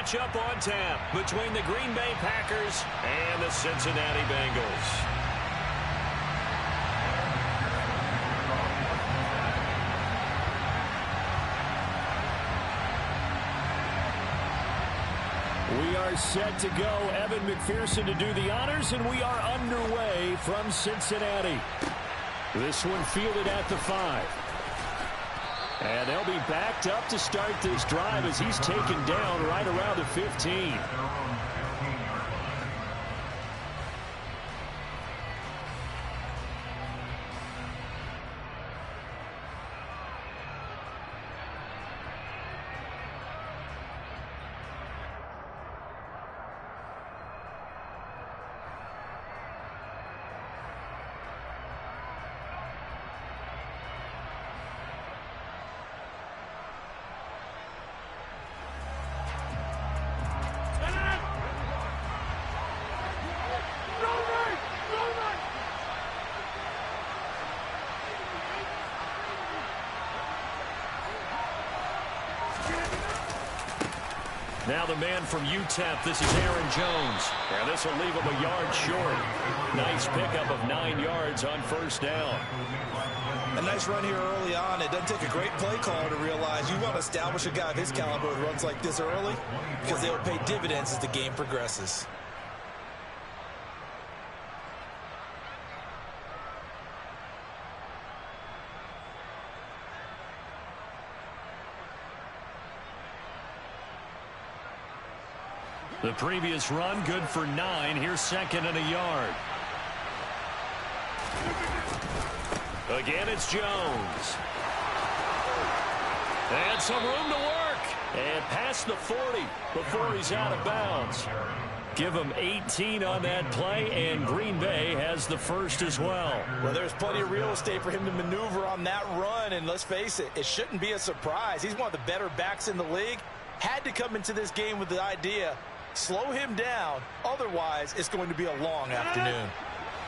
matchup on tap between the Green Bay Packers and the Cincinnati Bengals. We are set to go. Evan McPherson to do the honors, and we are underway from Cincinnati. This one fielded at the 5. And they'll be backed up to start this drive as he's taken down right around the 15. Now the man from UTEP, this is Aaron Jones. And this will leave him a yard short. Nice pickup of 9 yards on first down. A nice run here early on. It doesn't take a great play caller to realize you want to establish a guy of his caliber who runs like this early because they will pay dividends as the game progresses. The previous run, good for 9. Here's second and a yard. Again, it's Jones. And some room to work. And past the 40 before he's out of bounds. Give him 18 on that play, and Green Bay has the first as well. Well, there's plenty of real estate for him to maneuver on that run, and let's face it, it shouldn't be a surprise. He's one of the better backs in the league. Had to come into this game with the idea, slow him down, otherwise it's going to be a long afternoon.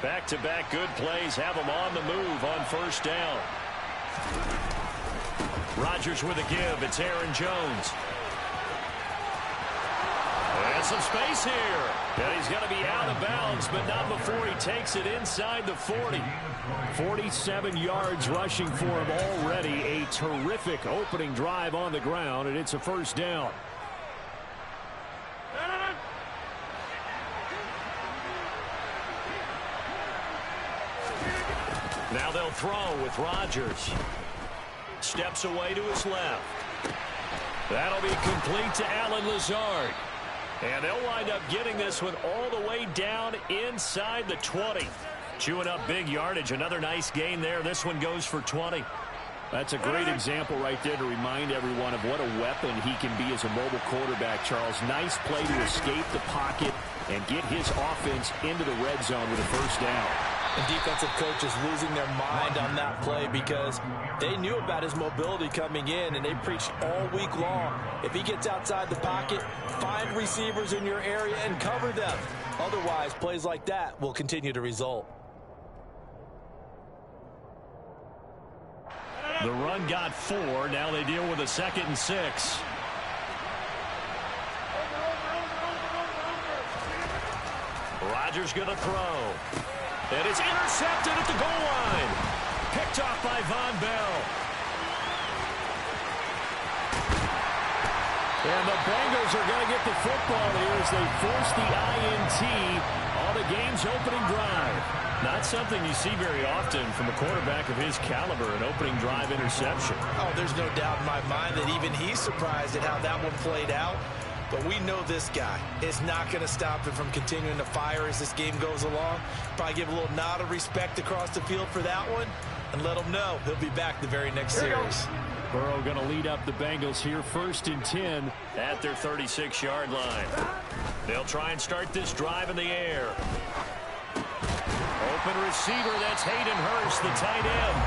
Back-to-back good plays have him on the move on first down. Rodgers with a give. It's Aaron Jones. And some space here. And he's going to be out of bounds, but not before he takes it inside the 40. 47 yards rushing for him already. A terrific opening drive on the ground, and it's a first down. Now they'll throw with Rodgers. Steps away to his left. That'll be complete to Allen Lazard. And they'll wind up getting this one all the way down inside the 20. Chewing up big yardage. Another nice gain there. This one goes for 20. That's a great example right there to remind everyone of what a weapon he can be as a mobile quarterback, Charles. Nice play to escape the pocket and get his offense into the red zone with a first down. And defensive coaches losing their mind on that play because they knew about his mobility coming in, and they preached all week long. If he gets outside the pocket, find receivers in your area and cover them. Otherwise, plays like that will continue to result. The run got 4. Now they deal with a 2nd and 6. Rodgers going to throw. And it's intercepted at the goal line. Picked off by Von Bell. And the Bengals are going to get the football here as they force the INT on the game's opening drive. Not something you see very often from a quarterback of his caliber, an opening drive interception. Oh, there's no doubt in my mind that even he's surprised at how that one played out. But we know this guy is not going to stop him from continuing to fire as this game goes along. Probably give a little nod of respect across the field for that one and let him know he'll be back the very next series. Burrow going to lead up the Bengals here, 1st and 10 at their 36-yard line. They'll try and start this drive in the air. Open receiver, that's Hayden Hurst, the tight end.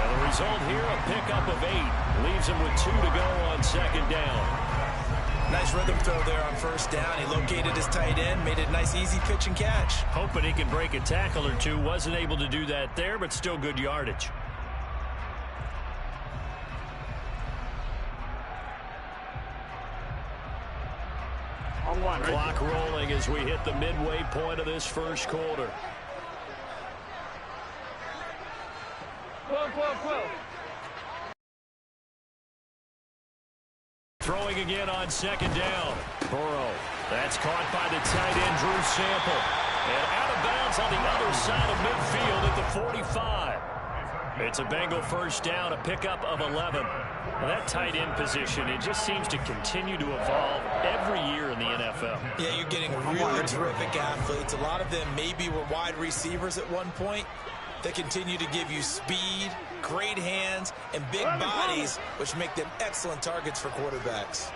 And the result here, a pickup of 8. Leaves him with 2 to go on 2nd down. Nice rhythm throw there on first down. He located his tight end, made it a nice easy pitch and catch. Hoping he can break a tackle or two. Wasn't able to do that there, but still good yardage. Clock rolling as we hit the midway point of this first quarter. 12. Throwing again on second down. Burrow. That's caught by the tight end, Drew Sample. And out of bounds on the other side of midfield at the 45. It's a Bengal first down, a pickup of 11. Well, that tight end position, it just seems to continue to evolve every year in the NFL. Yeah, you're getting really terrific athletes. A lot of them maybe were wide receivers at one point. They continue to give you speed, great hands, and big bodies, which make them excellent targets for quarterbacks.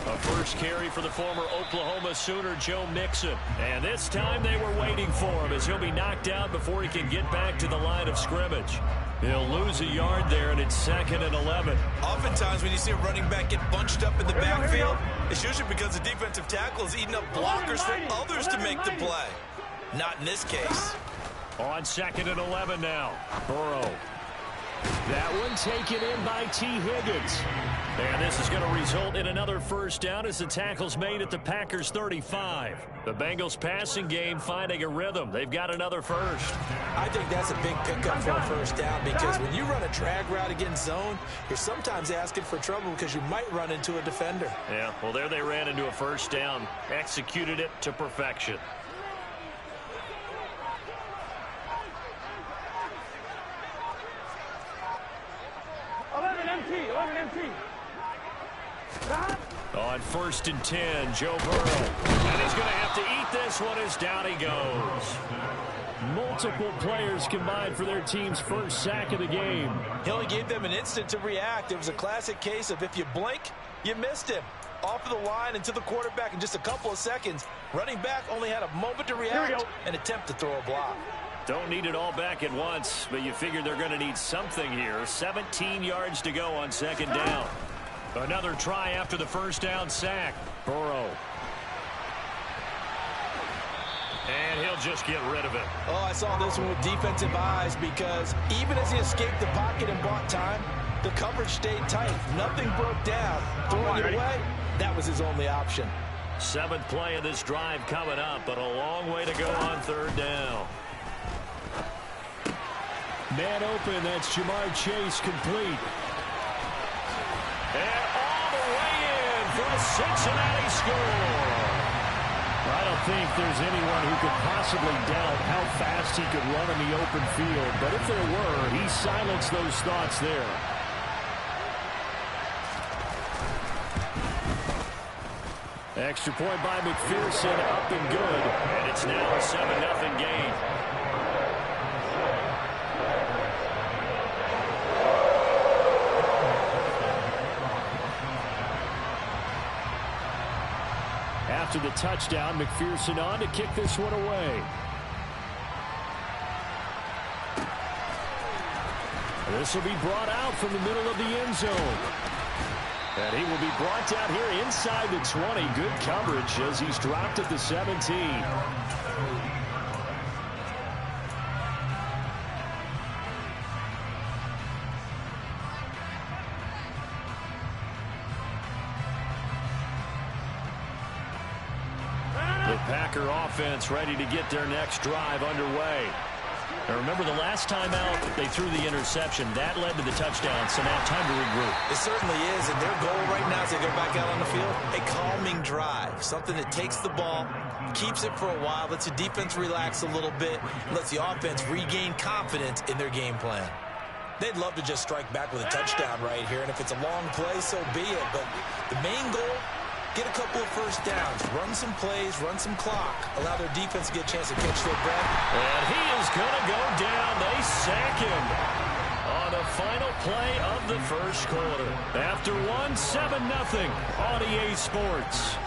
A first carry for the former Oklahoma Sooner, Joe Mixon. And this time they were waiting for him as he'll be knocked out before he can get back to the line of scrimmage. He'll lose a yard there, and it's 2nd and 11. Oftentimes when you see a running back get bunched up in the backfield, it's usually because the defensive tackle is eating up blockers for others to make the play. Not in this case. On 2nd and 11 now. Burrow. That one taken in by T. Higgins. And this is going to result in another first down as the tackle's made at the Packers' 35. The Bengals passing game finding a rhythm. They've got another first. I think that's a big pickup for a first down because when you run a drag route against zone, you're sometimes asking for trouble because you might run into a defender. Yeah, well, there they ran into a first down. Executed it to perfection. empty. On 1st and 10, Joe Burrow. And he's going to have to eat this one as down he goes. Multiple players combined for their team's first sack of the game. He only gave them an instant to react. It was a classic case of if you blink, you missed him. Off of the line and to the quarterback in just a couple of seconds. Running back only had a moment to react and attempt to throw a block. Don't need it all back at once, but you figure they're going to need something here. 17 yards to go on 2nd down. Another try after the first down sack. Burrow. And he'll just get rid of it. Oh, I saw this one with defensive eyes because even as he escaped the pocket and bought time, the coverage stayed tight. Nothing broke down. Throwing it away, that was his only option. 7th play of this drive coming up, but a long way to go on 3rd down. Man open, that's Jamar Chase complete. And all the way in for a Cincinnati score. I don't think there's anyone who could possibly doubt how fast he could run in the open field. But if there were, he silenced those thoughts there. Extra point by McPherson, up and good. And it's now a 7-0 game. After the touchdown, McPherson on to kick this one away. This will be brought out from the middle of the end zone. And he will be brought down here inside the 20. Good coverage as he's dropped at the 17. Packer offense ready to get their next drive underway. Now remember, the last time out, they threw the interception. That led to the touchdown, so now time to regroup. It certainly is, and their goal right now as they go back out on the field, a calming drive, something that takes the ball, keeps it for a while, lets the defense relax a little bit, lets the offense regain confidence in their game plan. They'd love to just strike back with a touchdown right here, and if it's a long play, so be it. But the main goal, get a couple of first downs, run some plays, run some clock, allow their defense to get a chance to catch their breath. And he is going to go down. They sack him on the final play of the first quarter. After 7-0 on EA Sports.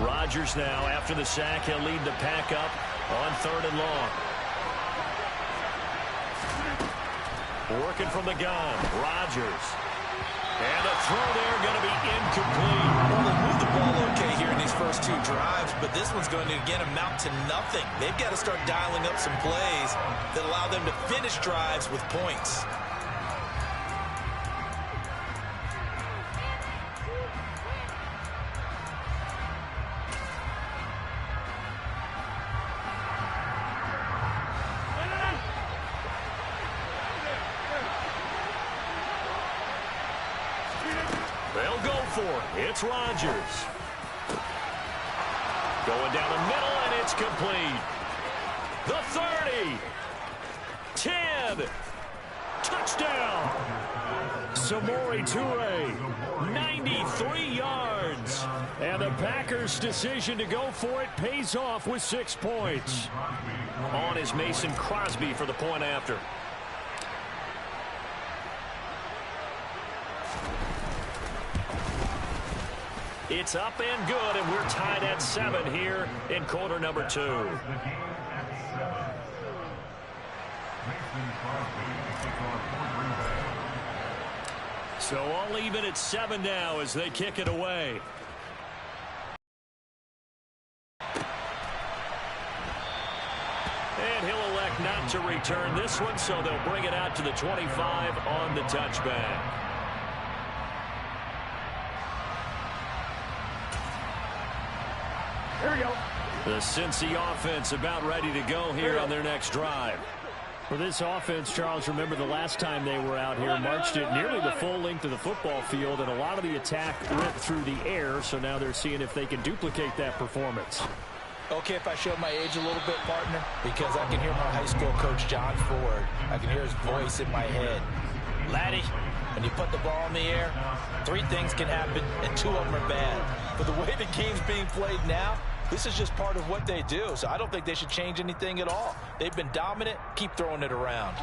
Rodgers now, after the sack, he'll lead the pack up on 3rd and long. Working from the gun, Rodgers. And the throw there going to be incomplete. Well, they moved the ball okay here in these first two drives, but this one's going to, again, amount to nothing. They've got to start dialing up some plays that allow them to finish drives with points. They'll go for it. It's Rodgers. Going down the middle, and it's complete. The 30. 10. Touchdown. Samori Toure, 93 yards. And the Packers' decision to go for it pays off with 6 points. On is Mason Crosby for the point after. It's up and good, and we're tied at 7 here in quarter number 2. So all even at 7 now as they kick it away. And he'll elect not to return this one, so they'll bring it out to the 25 on the touchback. Here we go. The Cincy offense about ready to go here on their next drive. For this offense, Charles, remember the last time they were out here, marched it nearly the full length of the football field, and a lot of the attack went through the air, so now they're seeing if they can duplicate that performance. Okay, if I show my age a little bit, partner, because I can hear my high school coach, John Ford. I can hear his voice in my head. Laddie, when you put the ball in the air, 3 things can happen, and 2 of them are bad. But the way the game's being played now, this is just part of what they do, so I don't think they should change anything at all. They've been dominant. Keep throwing it around.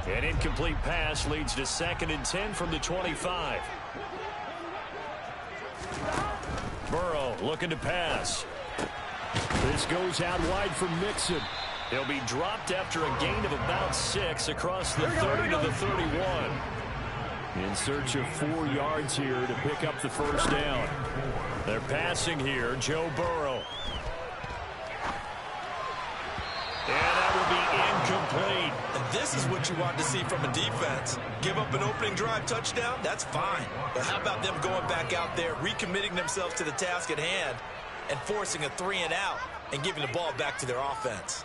An incomplete pass leads to 2nd and 10 from the 25. Burrow looking to pass. This goes out wide for Mixon. He'll be dropped after a gain of about 6 across the 30 to the 31. In search of 4 yards here to pick up the first down. They're passing here, Joe Burrow. And that will be incomplete. And this is what you want to see from a defense. Give up an opening drive touchdown, that's fine. But how about them going back out there, recommitting themselves to the task at hand, and forcing a 3 and out, and giving the ball back to their offense?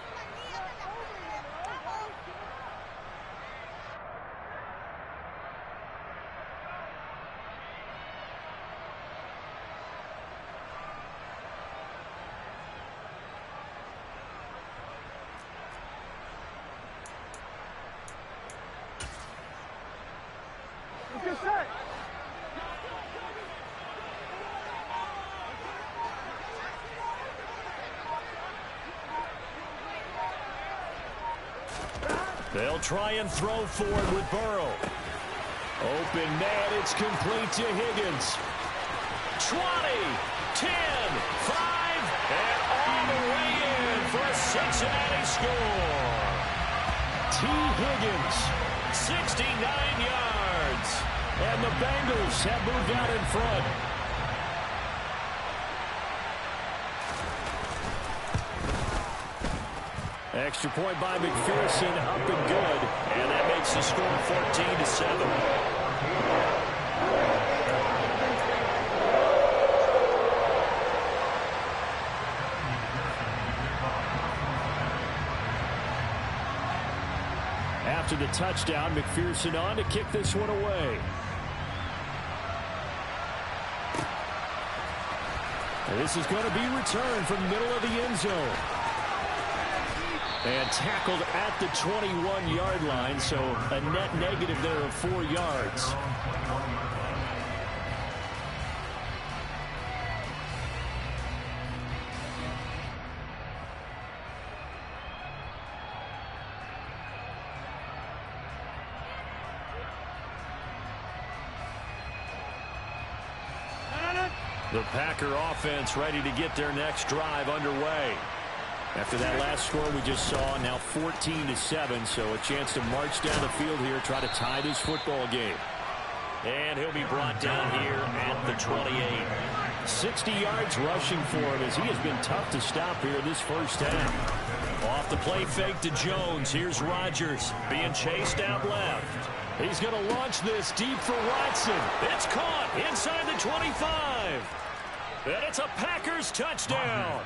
They'll try and throw forward with Burrow. Open man, it's complete to Higgins. 20, 10, 5, and all the way in for a Cincinnati score. T. Higgins, 69 yards. And the Bengals have moved out in front. Extra point by McPherson, up and good. And that makes the score 14-7. After the touchdown, McPherson on to kick this one away. And this is going to be returned from the middle of the end zone. And tackled at the 21-yard line, so a net negative there of 4 yards. The Packer offense ready to get their next drive underway. After that last score we just saw, now 14-7, so a chance to march down the field here, try to tie this football game. And he'll be brought down here at the 28. 60 yards rushing for him as he has been tough to stop here this first half. Off the play fake to Jones. Here's Rodgers being chased out left. He's going to launch this deep for Watson. It's caught inside the 25. And it's a Packers touchdown.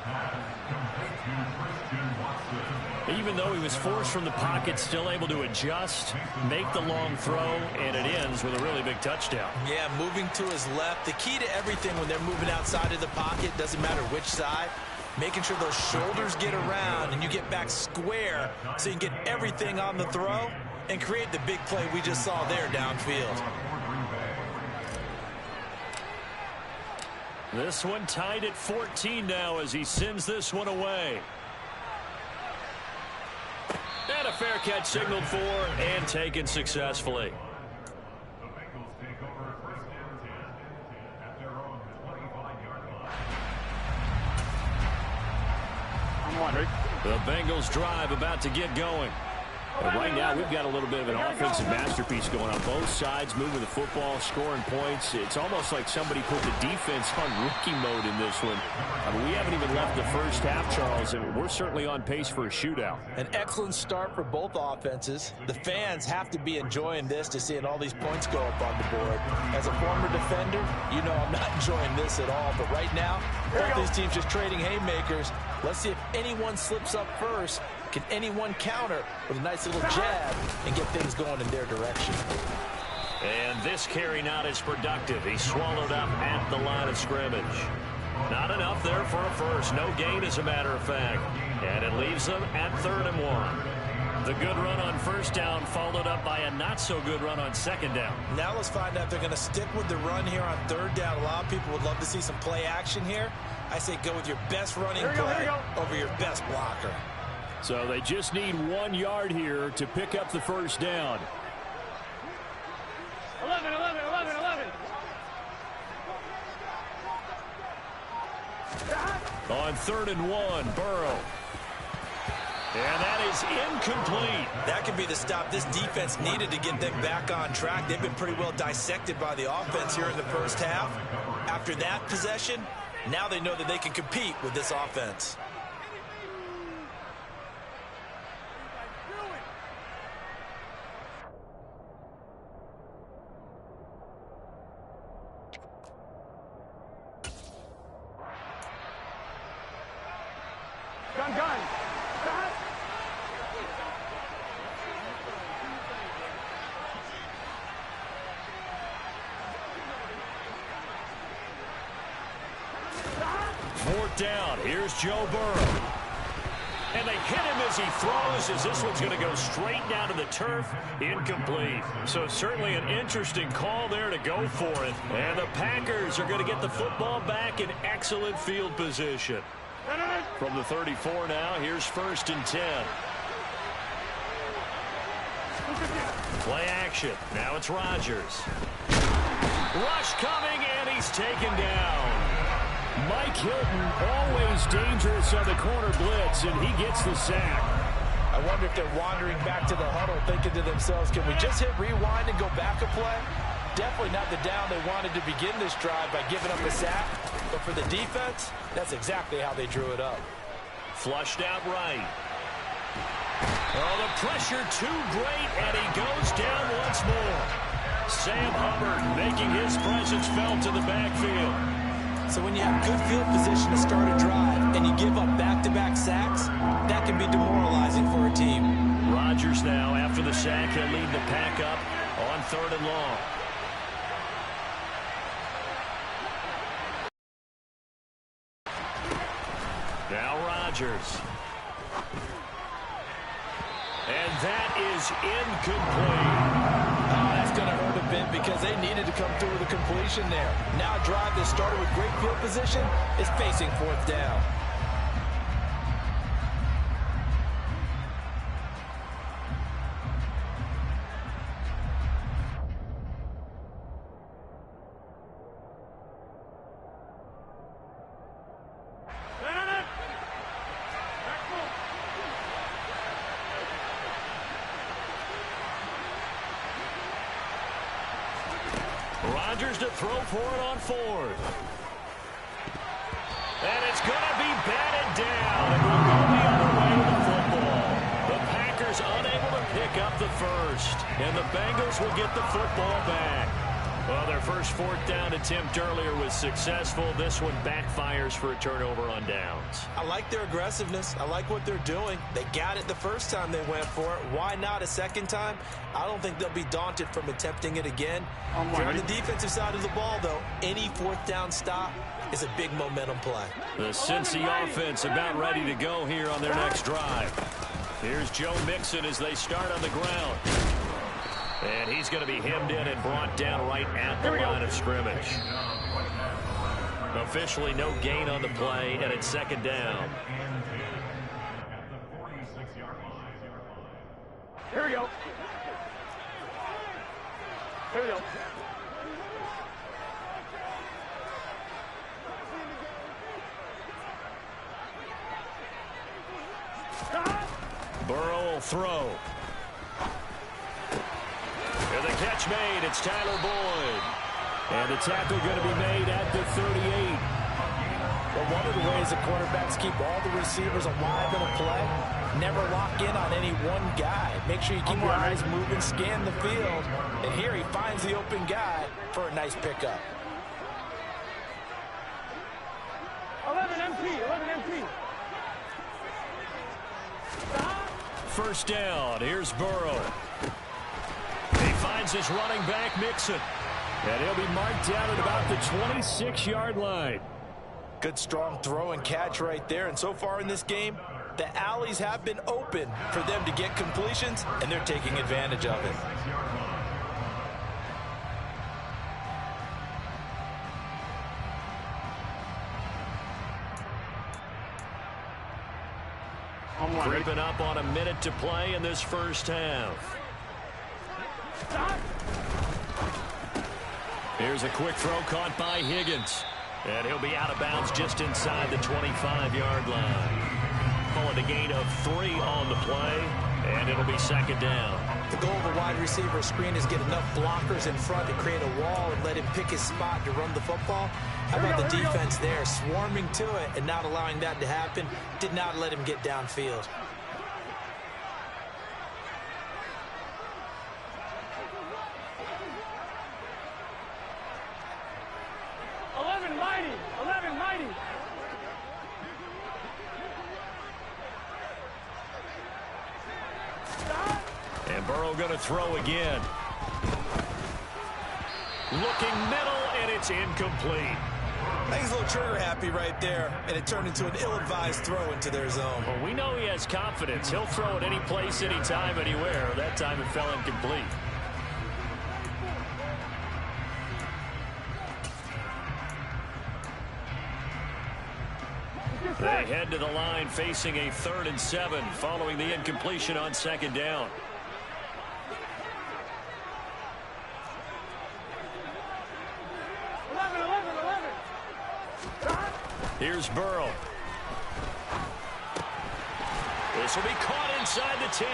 Even though he was forced from the pocket, still able to adjust, make the long throw, and it ends with a really big touchdown. Yeah, moving to his left. The key to everything when they're moving outside of the pocket, doesn't matter which side, making sure those shoulders get around and you get back square so you can get everything on the throw and create the big play we just saw there downfield. This one tied at 14 now as he sends this one away. And a fair catch signaled for and taken successfully. The Bengals drive about to get going. And right now, we've got a little bit of an offensive masterpiece going on. Both sides moving the football, scoring points. It's almost like somebody put the defense on rookie mode in this one. I mean, we haven't even left the first half, Charles, and we're certainly on pace for a shootout. An excellent start for both offenses. The fans have to be enjoying this to seeing all these points go up on the board. As a former defender, you know I'm not enjoying this at all. But right now, both these teams just trading haymakers. Let's see if anyone slips up first. Can anyone counter with a nice little jab and get things going in their direction? And this carry not as productive. He swallowed up at the line of scrimmage. Not enough there for a first. No gain, as a matter of fact. And it leaves them at 3rd and 1. The good run on first down followed up by a not-so-good run on second down. Now let's find out if they're going to stick with the run here on 3rd down. A lot of people would love to see some play action here. I say go with your best running play over your best blocker. So they just need 1 yard here to pick up the first down. 11. On 3rd and 1, Burrow. And that is incomplete. That could be the stop this defense needed to get them back on track. They've been pretty well dissected by the offense here in the first half. After that possession, now they know that they can compete with this offense. Gun. 4th down. Here's Joe Burrow. And they hit him as he throws, as this one's going to go straight down to the turf. Incomplete. So certainly an interesting call there to go for it. And the Packers are going to get the football back in excellent field position. From the 34 now, here's 1st and 10. Play action. Now it's Rodgers. Rush coming, and he's taken down. Mike Hilton, always dangerous on the corner blitz, and he gets the sack. I wonder if they're wandering back to the huddle thinking to themselves, can we just hit rewind and go back a play? Definitely not the down they wanted to begin this drive by giving up a sack. But for the defense, that's exactly how they drew it up. Flushed out right. Oh, the pressure too great, and he goes down once more. Sam Hubbard making his presence felt to the backfield. So when you have good field position to start a drive and you give up back-to-back sacks, that can be demoralizing for a team. Rodgers now, after the sack, he'll lead the pack up on 3rd and long. Now Rodgers. And that is incomplete. Oh, that's going to hurt a bit because they needed to come through with a completion there. Now a drive that started with great field position is facing 4th down. Rodgers to throw for it on fourth. And it's going to be batted down. It will go the other way with the football. The Packers unable to pick up the first. And the Bengals will get the football back. Well, their first fourth down attempt earlier was successful. This one backfires for a turnover on downs. I like their aggressiveness. I like what they're doing. They got it the first time they went for it. Why not a second time? I don't think they'll be daunted from attempting it again. If you're on the defensive side of the ball, though, any fourth down stop is a big momentum play. The Cincy offense about ready to go here on their next drive. Here's Joe Mixon as they start on the ground. And he's going to be hemmed in and brought down right at the line of scrimmage. Officially no gain on the play, and it's second down. Here we go. Here we go. Burrow will throw. And the catch made. It's Tyler Boyd. And the tackle going to be made at the 38. Well, one of the ways the quarterbacks keep all the receivers alive in a play, never lock in on any one guy. Make sure you keep your eyes moving, scan the field. And here he finds the open guy for a nice pickup. 11 MP, 11 MP. First down. Here's Burrow. He finds his running back, Mixon. And he'll be marked down at about the 26-yard line. Good strong throw and catch right there. And so far in this game, the alleys have been open for them to get completions, and they're taking advantage of it. Creeping up on a minute to play in this first half. Here's a quick throw caught by Higgins. And he'll be out of bounds just inside the 25-yard line. Calling a gain of 3 on the play, and it'll be second down. The goal of a wide receiver screen is get enough blockers in front to create a wall and let him pick his spot to run the football. How about the defense there, swarming to it and not allowing that to happen? Did not let him get downfield. And Burrow going to throw again. Looking middle, and it's incomplete. I think he's a little trigger happy right there, and it turned into an ill-advised throw into their zone. Well, we know he has confidence. He'll throw it any place, anytime, anywhere. That time it fell incomplete. They head to the line facing a 3rd and 7 following the incompletion on second down. Here's Burrow. This will be caught inside the 10.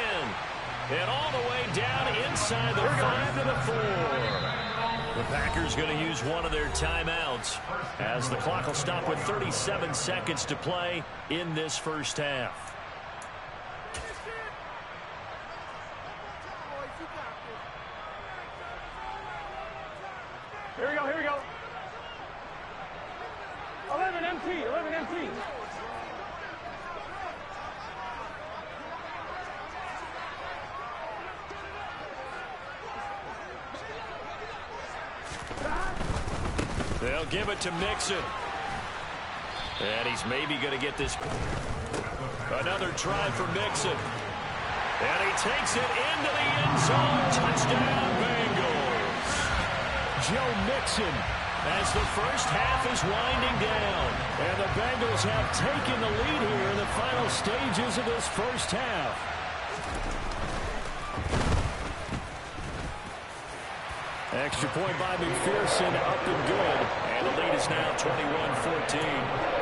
And all the way down inside the 5 to the 4. The Packers going to use one of their timeouts as the clock will stop with 37 seconds to play in this first half. Here we go, here we go. 11 MT, 11 MT. They'll give it to Mixon. And he's maybe going to get this. Another try for Mixon. And he takes it into the end zone. Touchdown, Bengals. Joe Mixon as the first half is winding down. And the Bengals have taken the lead here in the final stages of this first half. Extra point by McPherson, up and good. And the lead is now 21-14.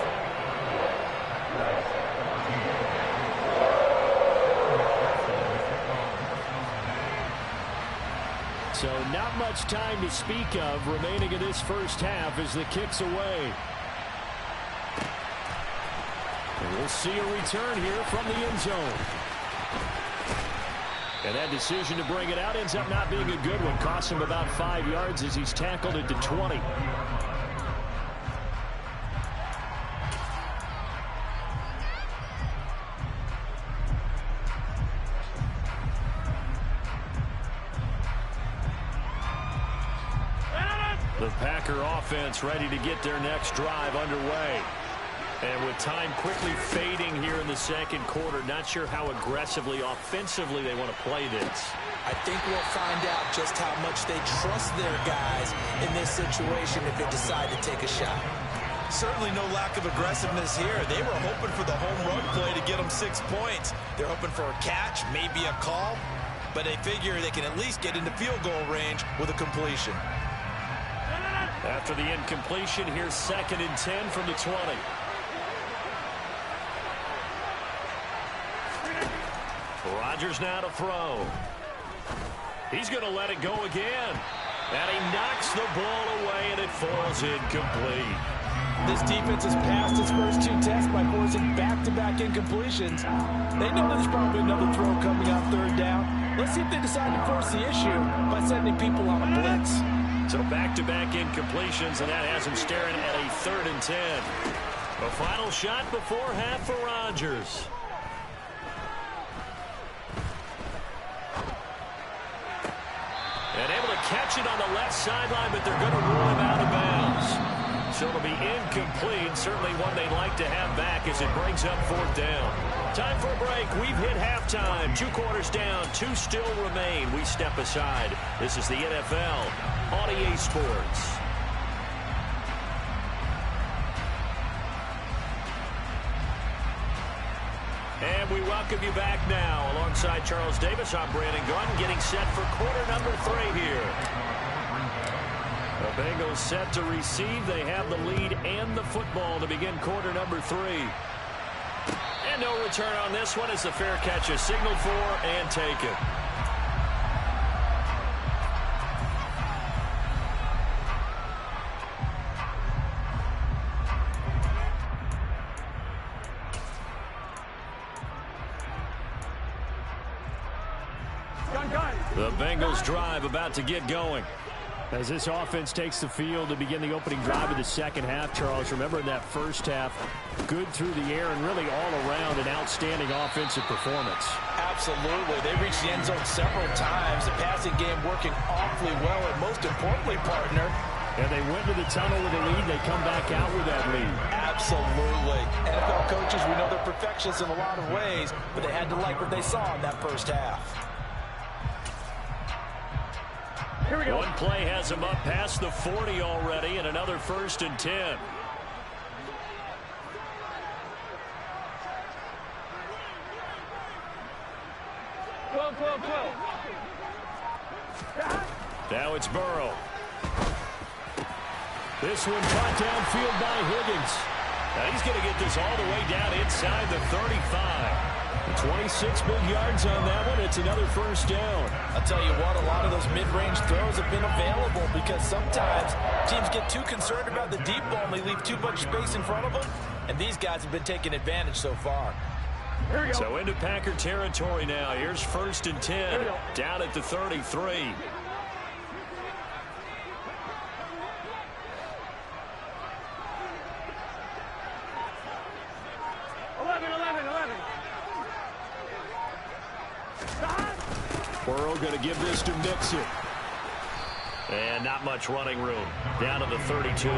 So not much time to speak of remaining in this first half as the kick's away. And we'll see a return here from the end zone. And that decision to bring it out ends up not being a good one. Costs him about 5 yards as he's tackled it to 20. The Packer offense ready to get their next drive underway. And with time quickly fading here in the second quarter, not sure how aggressively, offensively they want to play this. I think we'll find out just how much they trust their guys in this situation if they decide to take a shot. Certainly no lack of aggressiveness here. They were hoping for the home run play to get them 6 points. They're hoping for a catch, maybe a call, but they figure they can at least get into field goal range with a completion. After the incompletion, here's 2nd and 10 from the 20. Rodgers now to throw. He's going to let it go again. And he knocks the ball away, and it falls incomplete. This defense has passed its first 2 tests by forcing back-to-back incompletions. They know there's probably another throw coming on 3rd down. Let's see if they decide to force the issue by sending people on a blitz. So back-to-back incompletions, and that has him staring at a 3rd and 10. A final shot before half for Rodgers. And able to catch it on the left sideline, but they're going to rule him out of bounds. So it'll be incomplete, certainly one they'd like to have back as it brings up 4th down. Time for a break. We've hit halftime. 2 quarters down, 2 still remain. We step aside. This is the NFL on EA Sports. And we welcome you back now. Alongside Charles Davis, I'm Brandon Gunn, getting set for quarter number 3 here. The Bengals set to receive. They have the lead and the football to begin quarter number 3. And no return on this one as the fair catch is signaled for and taken. The Bengals drive about to get going. As this offense takes the field to begin the opening drive of the second half, Charles, remember in that first half, good through the air and really all around an outstanding offensive performance. Absolutely. They reached the end zone several times. The passing game working awfully well, and most importantly, partner, and they went to the tunnel with a lead. They come back out with that lead. Absolutely. NFL coaches, we know they're perfectionists in a lot of ways, but they had to like what they saw in that first half. Here we go. One play has him up past the 40 already, and another 1st and 10. Now it's Burrow. This one caught downfield by Higgins. Now he's going to get this all the way down inside the 35. 26 big yards on that one. It's another 1st down. I'll tell you what, a lot of those mid-range throws have been available because sometimes teams get too concerned about the deep ball and they leave too much space in front of them, and these guys have been taking advantage so far. Here we go. So into Packer territory now. Here's 1st and 10, down at the 33. Burrow going to give this to Mixon. And not much running room. Down to the 32.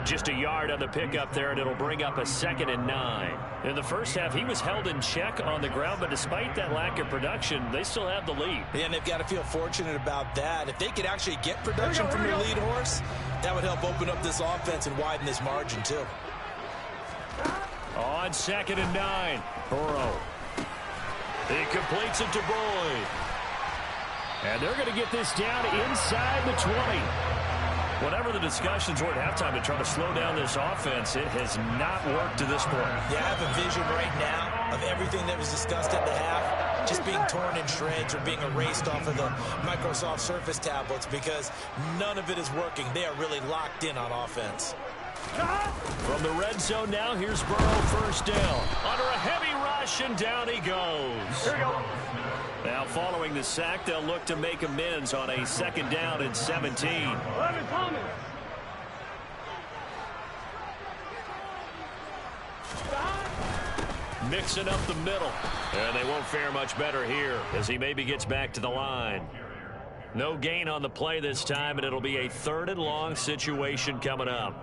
Just a yard on the pickup there, and it'll bring up a 2nd and 9. In the first half, he was held in check on the ground, but despite that lack of production, they still have the lead. Yeah, and they've got to feel fortunate about that. If they could actually get production from their lead horse, that would help open up this offense and widen this margin, too. On 2nd and 9, Burrow. He completes it to Boyd. And they're going to get this down inside the 20. Whatever the discussions were at halftime to try to slow down this offense, it has not worked to this point. Yeah, I have a vision right now of everything that was discussed at the half just being torn in shreds or being erased off of the Microsoft Surface tablets because none of it is working. They are really locked in on offense. From the red zone now, here's Burrow, first down. Under a heavy rush, and down he goes. Here we go. Now, following the sack, they'll look to make amends on a second down and 17. 11 Thomas. Mixing up the middle. And they won't fare much better here as he maybe gets back to the line. No gain on the play this time, and it'll be a 3rd and long situation coming up.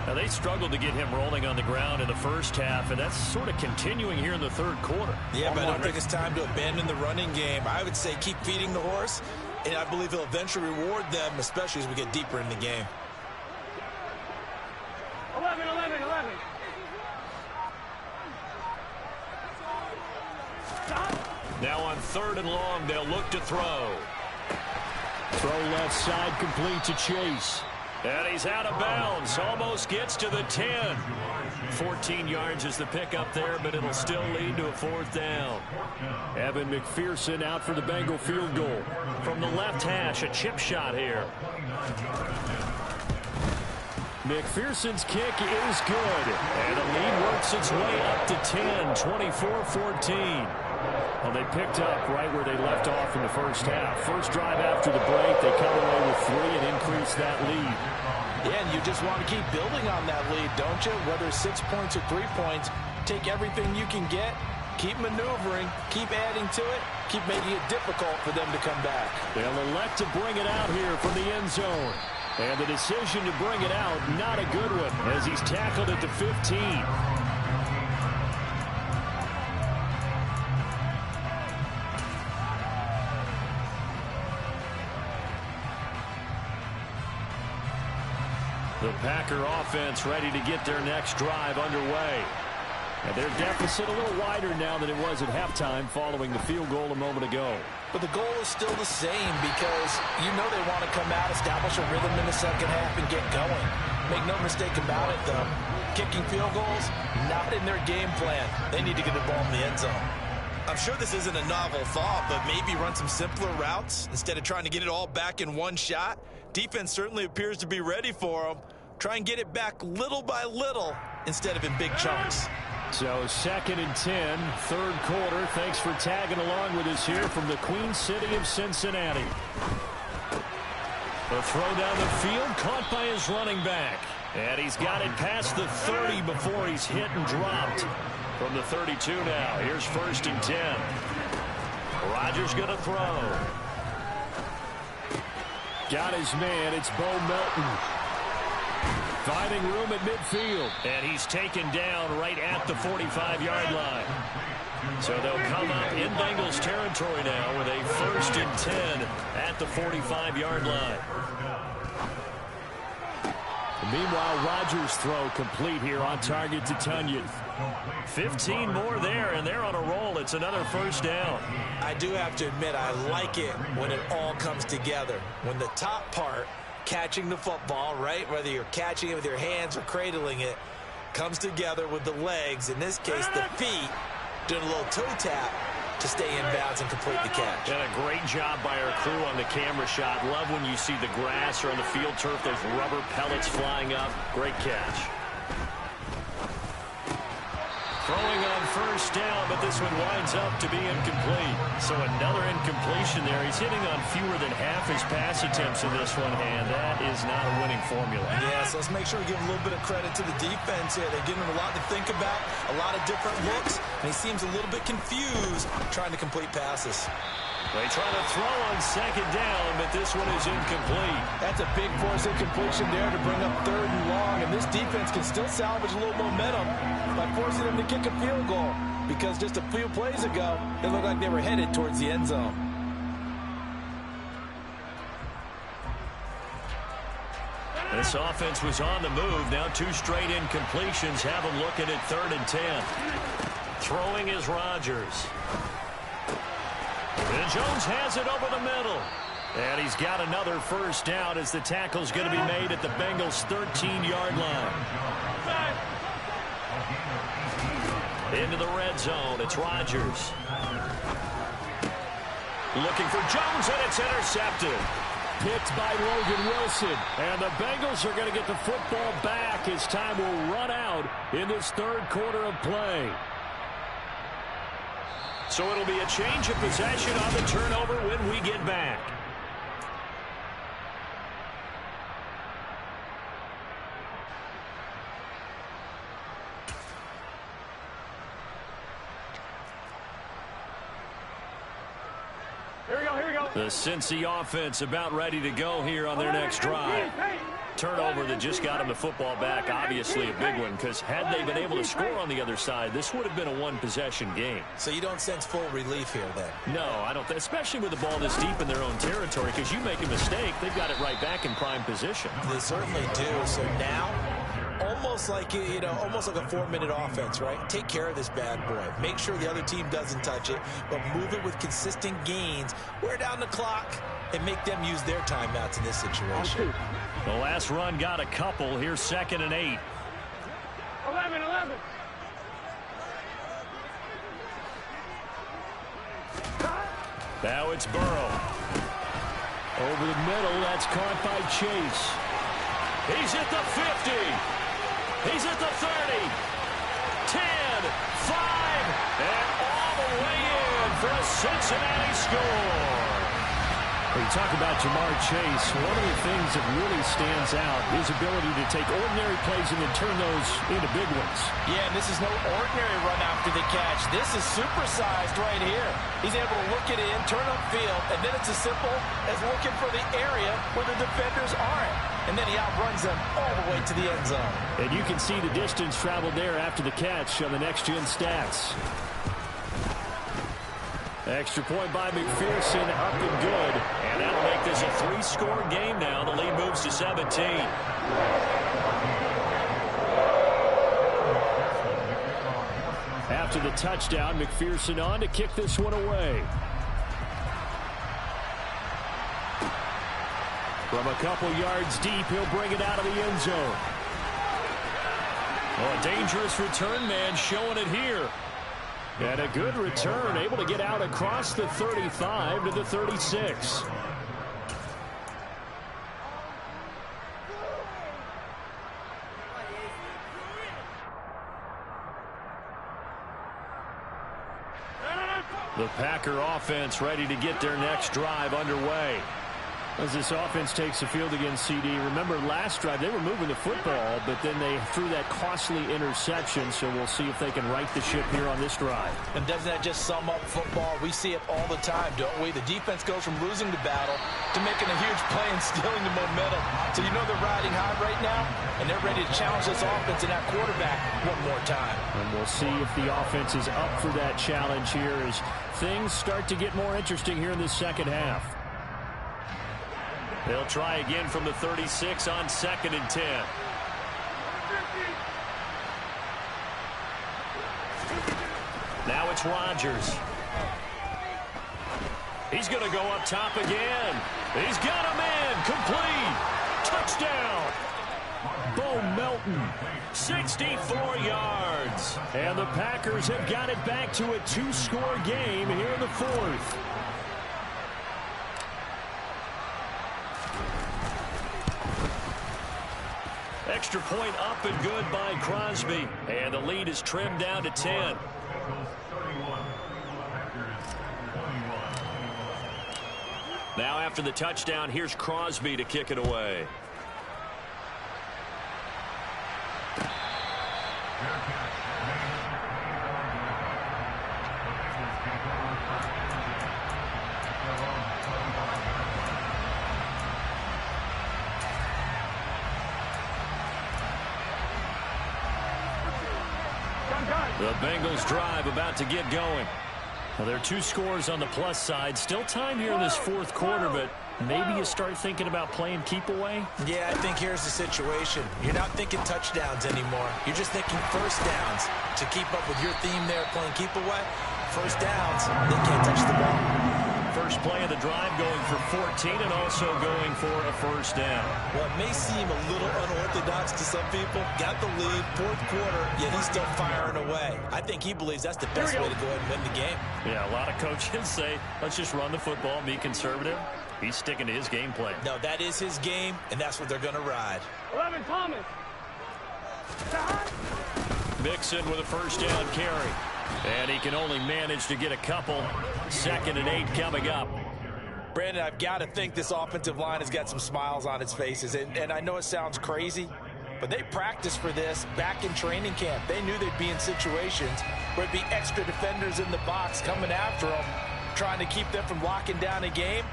Now, they struggled to get him rolling on the ground in the first half, and that's sort of continuing here in the 3rd quarter. Yeah, but I don't think it's time to abandon the running game. I would say keep feeding the horse, and I believe he'll eventually reward them, especially as we get deeper in the game. 11. Now on 3rd and long, they'll look to throw. Throw left side, complete to Chase. And he's out of bounds. Almost gets to the 10. 14 yards is the pickup there, but it'll still lead to a 4th down. Evan McPherson out for the Bengal field goal. From the left hash, a chip shot here. McPherson's kick is good. And the lead works its way up to 10, 24-14. Well, they picked up right where they left off in the first half. First drive after the break, they come away with 3 and increase that lead. Yeah, and you just want to keep building on that lead, don't you? Whether it's 6 points or 3 points, take everything you can get, keep maneuvering, keep adding to it, keep making it difficult for them to come back. They'll elect to bring it out here from the end zone. And the decision to bring it out, not a good one, as he's tackled at the 15. The Packer offense ready to get their next drive underway. And their deficit a little wider now than it was at halftime following the field goal a moment ago. But the goal is still the same because you know they want to come out, establish a rhythm in the second half, and get going. Make no mistake about it, though. Kicking field goals, not in their game plan. They need to get the ball in the end zone. I'm sure this isn't a novel thought, but maybe run some simpler routes instead of trying to get it all back in one shot. Defense certainly appears to be ready for them. Try and get it back little by little instead of in big chunks. So 2nd and 10, 3rd quarter. Thanks for tagging along with us here from the Queen City of Cincinnati. The throw down the field, caught by his running back. And he's got it past the 30 before he's hit and dropped. From the 32 now, here's 1st and 10. Rodgers going to throw. Got his man, it's Bo Melton. Finding room at midfield. And he's taken down right at the 45-yard line. So they'll come up in Bengals territory now with a 1st and 10 at the 45-yard line. Meanwhile, Rodgers' throw complete here on target to Tunyon. 15 more there, and they're on a roll. It's another 1st down. I do have to admit, I like it when it all comes together. When the top part, catching the football, right, whether you're catching it with your hands or cradling it, comes together with the legs, in this case the feet, doing a little toe tap to stay in bounds and complete the catch. And a great job by our crew on the camera shot. Love when you see the grass or on the field turf, those rubber pellets flying up. Great catch. Throwing on 1st down, but this one winds up to be incomplete. So another incompletion there. He's hitting on fewer than half his pass attempts in this one, and that is not a winning formula. Yeah, so let's make sure we give a little bit of credit to the defense here. They're giving him a lot to think about, a lot of different looks, and he seems a little bit confused trying to complete passes. They try to throw on 2nd down, but this one is incomplete. That's a big force incompletion there to bring up 3rd and long, and this defense can still salvage a little momentum by forcing them to kick a field goal, because just a few plays ago, it looked like they were headed towards the end zone. This offense was on the move. Now 2 straight incompletions have them looking at 3rd and 10. Throwing is Rodgers. And Jones has it over the middle. And he's got another 1st down as the tackle's going to be made at the Bengals' 13-yard line. Into the red zone. It's Rodgers. Looking for Jones, and it's intercepted. Picked by Logan Wilson. And the Bengals are going to get the football back as time will run out in this third quarter of play. So it'll be a change of possession on the turnover when we get back. The Cincy offense about ready to go here on their next drive. Turnover that just got them the football back, obviously a big one, because had they been able to score on the other side, this would have been a one-possession game. So you don't sense full relief here then? No, I don't, especially with the ball this deep in their own territory, because you make a mistake, they've got it right back in prime position. They certainly do. So now, almost like, almost like a 4-minute offense, right? Take care of this bad boy. Make sure the other team doesn't touch it, but move it with consistent gains. Wear down the clock and make them use their timeouts in this situation. The last run got a couple. Here's 2nd and 8. 11. Now it's Burrow. Over the middle, that's caught by Chase. He's at the 50. He's at the 30. 10, 5, and all the way in for a Cincinnati score. When you talk about Jamar Chase, one of the things that really stands out is his ability to take ordinary plays and then turn those into big ones. Yeah, and this is no ordinary run after the catch. This is supersized right here. He's able to look it in, turn upfield, and then it's as simple as looking for the area where the defenders aren't. And then he outruns them all the way to the end zone. And you can see the distance traveled there after the catch on the next-gen stats. Extra point by McPherson, up and good. And that'll make this a 3-score game now. The lead moves to 17. After the touchdown, McPherson on to kick this one away. From a couple yards deep, he'll bring it out of the end zone. Oh, a dangerous return man showing it here. And a good return, able to get out across the 35 to the 36. The Packer offense ready to get their next drive underway. As this offense takes the field against CD, remember last drive they were moving the football, but then they threw that costly interception, so we'll see if they can right the ship here on this drive. And doesn't that just sum up football? We see it all the time, don't we? The defense goes from losing the battle to making a huge play and stealing the momentum. So you know they're riding high right now, and they're ready to challenge this offense and that quarterback one more time. And we'll see if the offense is up for that challenge here as things start to get more interesting here in this second half. They'll try again from the 36 on 2nd and 10. Now it's Rodgers. He's going to go up top again. He's got him in. Complete. Touchdown. Bo Melton. 64 yards. And the Packers have got it back to a 2-score game here in the fourth. Extra point up and good by Crosby. And the lead is trimmed down to 10. Now after the touchdown, here's Crosby to kick it away. The Bengals drive about to get going. Well, there are 2 scores on the plus side. Still time here in this fourth quarter, but maybe you start thinking about playing keep away? Yeah, I think here's the situation. You're not thinking touchdowns anymore. You're just thinking first downs. To keep up with your theme there, playing keep away, first downs, they can't touch the ball. first play of the drive, going for 14 and also going for a first down. Well, it may seem a little unorthodox to some people. Got the lead, fourth quarter, yet he's still firing away. I think he believes that's the best way to go ahead and win the game. Yeah, a lot of coaches say, let's just run the football and be conservative. He's sticking to his game plan. No, that is his game, and that's what they're going to ride. 11, Thomas. Mixon with a first down carry. And he can only manage to get a couple. 2nd and 8 coming up. Brandon, I've got to think this offensive line has got some smiles on its faces. And I know it sounds crazy, but they practiced for this back in training camp. They knew they'd be in situations where it'd be extra defenders in the box coming after them, trying to keep them from locking down a game.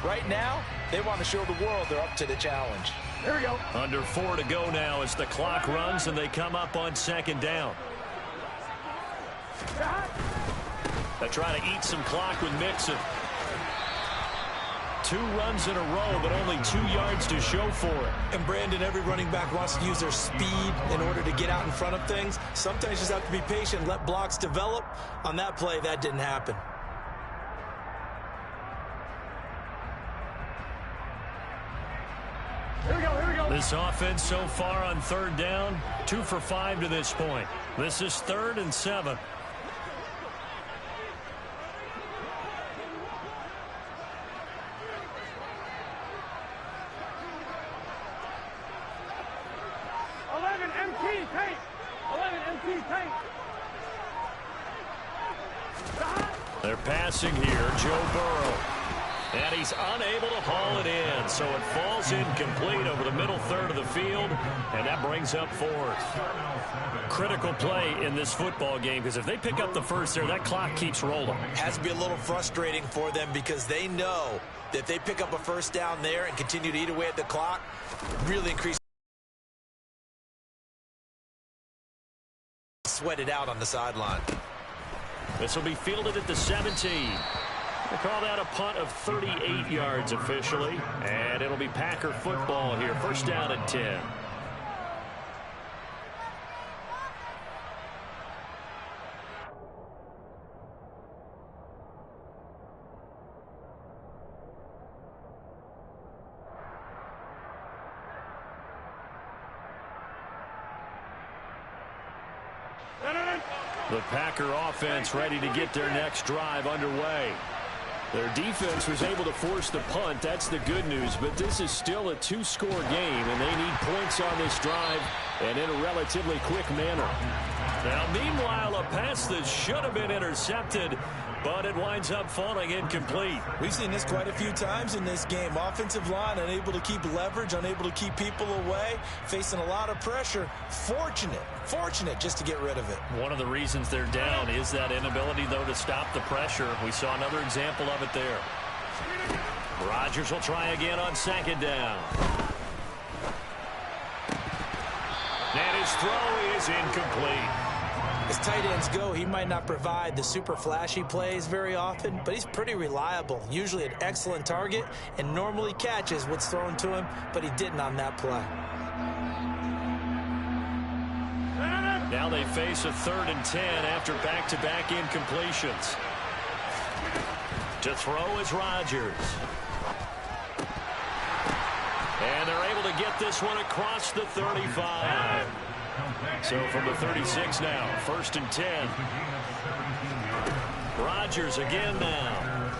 Right now, they want to show the world they're up to the challenge. Here we go. Under 4 to go now as the clock runs and they come up on 2nd down. They try to eat some clock with Mixon. 2 runs in a row, but only 2 yards to show for it. And Brandon, every running back wants to use their speed in order to get out in front of things. Sometimes you just have to be patient, let blocks develop. On that play, that didn't happen. Here we go, here we go. This offense so far on 3rd down, 2 for 5 to this point. This is 3rd and 7. They're passing here, Joe Burrow. And he's unable to haul it in, so it falls incomplete over the middle third of the field, and that brings up 4th. Critical play in this football game, because if they pick up the first there, that clock keeps rolling. Has to be a little frustrating for them because they know that if they pick up a first down there and continue to eat away at the clock, really increase sweat it out on the sideline. This will be fielded at the 17. They call that a punt of 38 yards officially, and it'll be Packer football here. First down and 10. The Packer offense ready to get their next drive underway. Their defense was able to force the punt. That's the good news. But this is still a 2-score game, and they need points on this drive and in a relatively quick manner. Now, meanwhile, a pass that should have been intercepted, but it winds up falling incomplete. We've seen this quite a few times in this game. Offensive line unable to keep leverage, unable to keep people away, facing a lot of pressure. Fortunate just to get rid of it. One of the reasons they're down is that inability, though, to stop the pressure. We saw another example of it there. Rodgers will try again on 2nd down. And his throw is incomplete. As tight ends go, he might not provide the super flashy plays very often, but he's pretty reliable, usually an excellent target, and normally catches what's thrown to him, but he didn't on that play. Now they face a 3rd and 10 after back-to-back incompletions. To throw is Rodgers. And they're able to get this one across the 35. So from the 36 now, 1st and 10. Rodgers again now.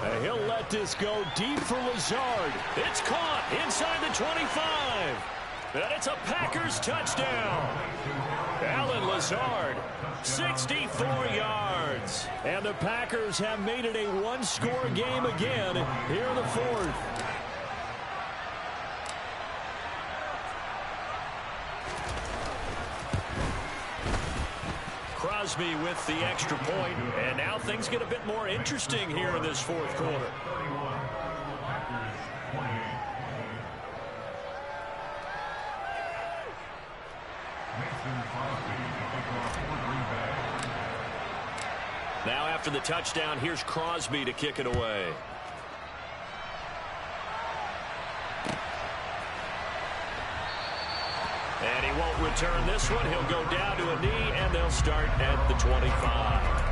And he'll let this go deep for Lazard. It's caught inside the 25. And it's a Packers touchdown. Allen Lazard, 64 yards. And the Packers have made it a 1-score game again here in the 4th. Crosby with the extra point, and now things get a bit more interesting here in this 4th quarter. Now after the touchdown, here's Crosby to kick it away. And he won't return this one. He'll go down to a knee, and they'll start at the 25.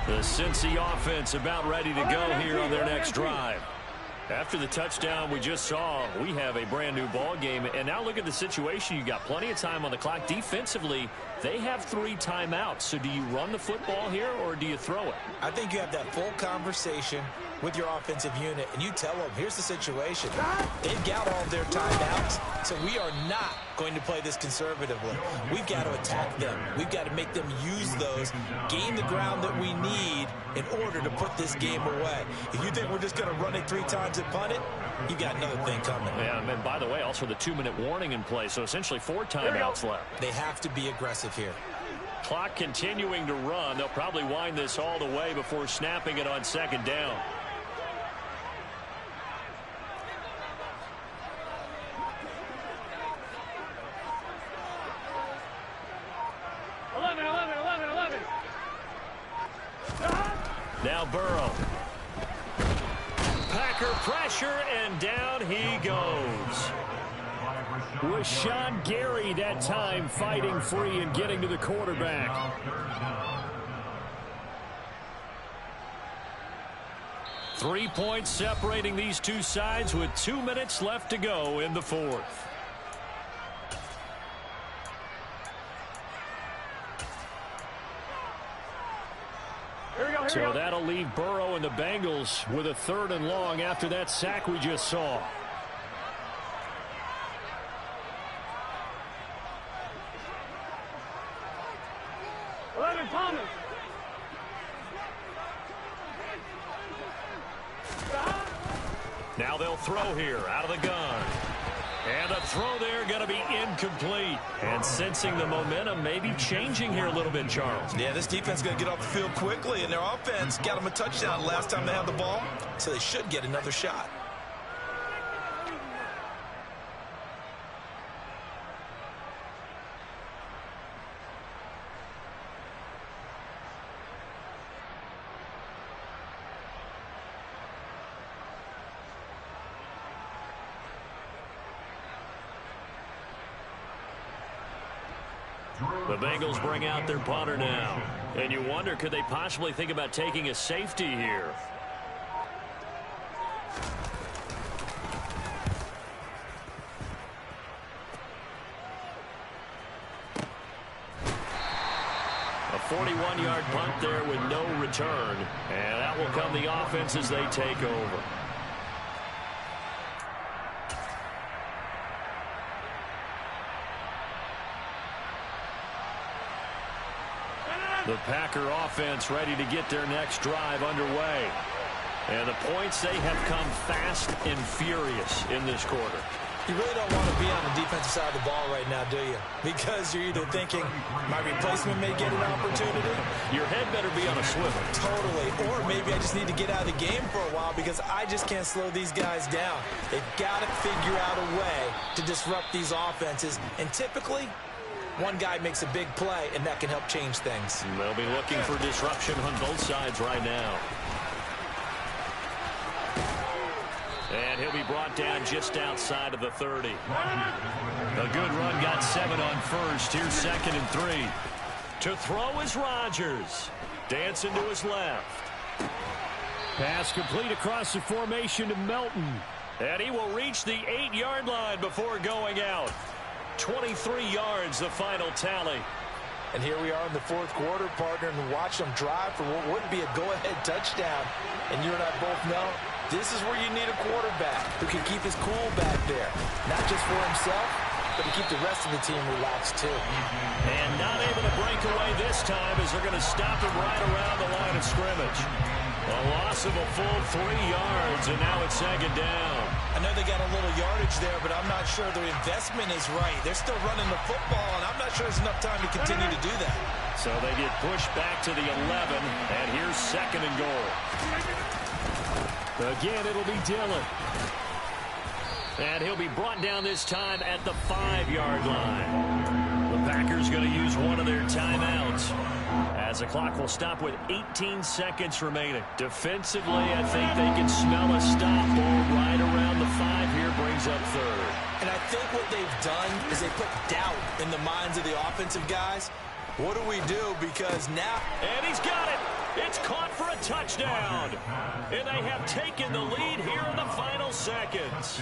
The Cincy offense about ready to go here on their next drive. After the touchdown we just saw, we have a brand new ball game. And now look at the situation. You got plenty of time on the clock. Defensively, they have 3 timeouts. So do you run the football here or do you throw it? I think you have that full conversation with your offensive unit, and you tell them, here's the situation. They've got all of their timeouts, so we are not going to play this conservatively. We've got to attack them. We've got to make them use those, gain the ground that we need in order to put this game away. If you think we're just going to run it 3 times and punt it, you got another thing coming. Yeah, and by the way, also the 2-minute warning in play, so essentially 4 timeouts left. They have to be aggressive here. Clock continuing to run. They'll probably wind this all the way before snapping it on 2nd down. Now Burrow. Packer pressure, and down he goes. Rashawn Gary that time fighting free and getting to the quarterback. Three points separating these two sides with 2 minutes left to go in the 4th. So that'll leave Burrow and the Bengals with a 3rd and long after that sack we just saw. Thomas. Now they'll throw here out of the gun. And the throw there going to be incomplete. And sensing the momentum maybe changing here a little bit, Charles. Yeah, this defense is going to get off the field quickly, and their offense got them a touchdown last time they had the ball, so they should get another shot. The Bengals bring out their punter now. And you wonder, could they possibly think about taking a safety here? A 41-yard punt there with no return. And that will come the offense as they take over. The Packer offense ready to get their next drive underway. And the points, they have come fast and furious in this quarter. You really don't want to be on the defensive side of the ball right now, do you? Because you're either thinking, my replacement may get an opportunity. Your head better be on a swivel. Totally. Or maybe I just need to get out of the game for a while because I just can't slow these guys down. They've got to figure out a way to disrupt these offenses. And typically, one guy makes a big play, and that can help change things. And they'll be looking for disruption on both sides right now. And he'll be brought down just outside of the 30. A good run, got 7 on first. Here's 2nd and 3. To throw is Rodgers. Dancing to his left. Pass complete across the formation to Melton. And he will reach the 8-yard line before going out. 23 yards, the final tally. And here we are in the 4th quarter, partner, and watch them drive for what would be a go-ahead touchdown. And you and I both know this is where you need a quarterback who can keep his cool back there. Not just for himself, but to keep the rest of the team relaxed too. And not able to break away this time as they're going to stop him right around the line of scrimmage. A loss of a full 3 yards, and now it's 2nd down. I know they got a little yardage there, but I'm not sure their investment is right. They're still running the football, and I'm not sure there's enough time to continue to do that. So they get pushed back to the 11, and here's 2nd and goal. Again, it'll be Dillon. And he'll be brought down this time at the 5-yard line. The Packers going to use one of their timeouts, as the clock will stop with 18 seconds remaining. Defensively, I think they can smell a stop. Ball right around the 5 here, brings up 3rd. And I think what they've done is they put doubt in the minds of the offensive guys. What do we do? Because now... And he's got it. It's caught for a touchdown. And they have taken the lead here in the final seconds.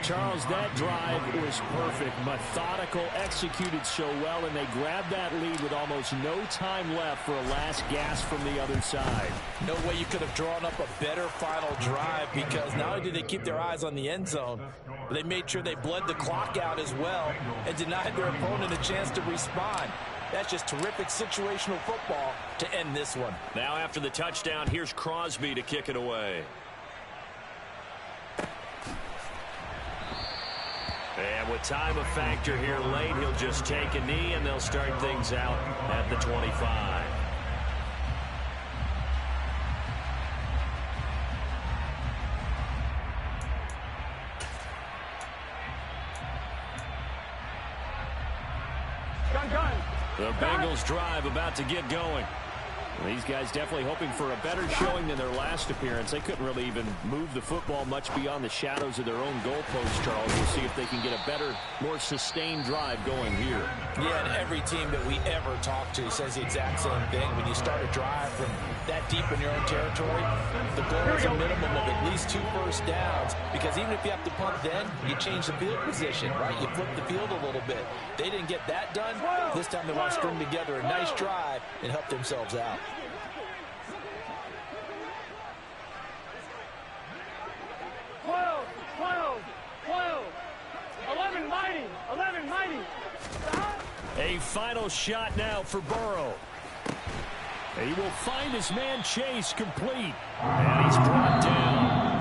Charles, that drive was perfect, methodical, executed so well, and they grabbed that lead with almost no time left for a last gasp from the other side. No way you could have drawn up a better final drive, because not only did they keep their eyes on the end zone, but they made sure they bled the clock out as well and denied their opponent a chance to respond. That's just terrific situational football to end this one. Now after the touchdown, here's Crosby to kick it away. And with time a factor here late, he'll just take a knee, and they'll start things out at the 25. The Bengals drive about to get going. These guys definitely hoping for a better showing than their last appearance. They couldn't really even move the football much beyond the shadows of their own goalposts, Charles. We'll see if they can get a better, more sustained drive going here. Yeah, and every team that we ever talk to says the exact same thing. When you start a drive from that deep in your own territory, the goal is a minimum of at least 2 first downs, because even if you have to punt then, you change the field position, right? You flip the field a little bit. They didn't get that done. This time they want to string together a nice drive and help themselves out. 11 mighty. A final shot now for Burrow. He will find his man Chase complete. And he's brought down.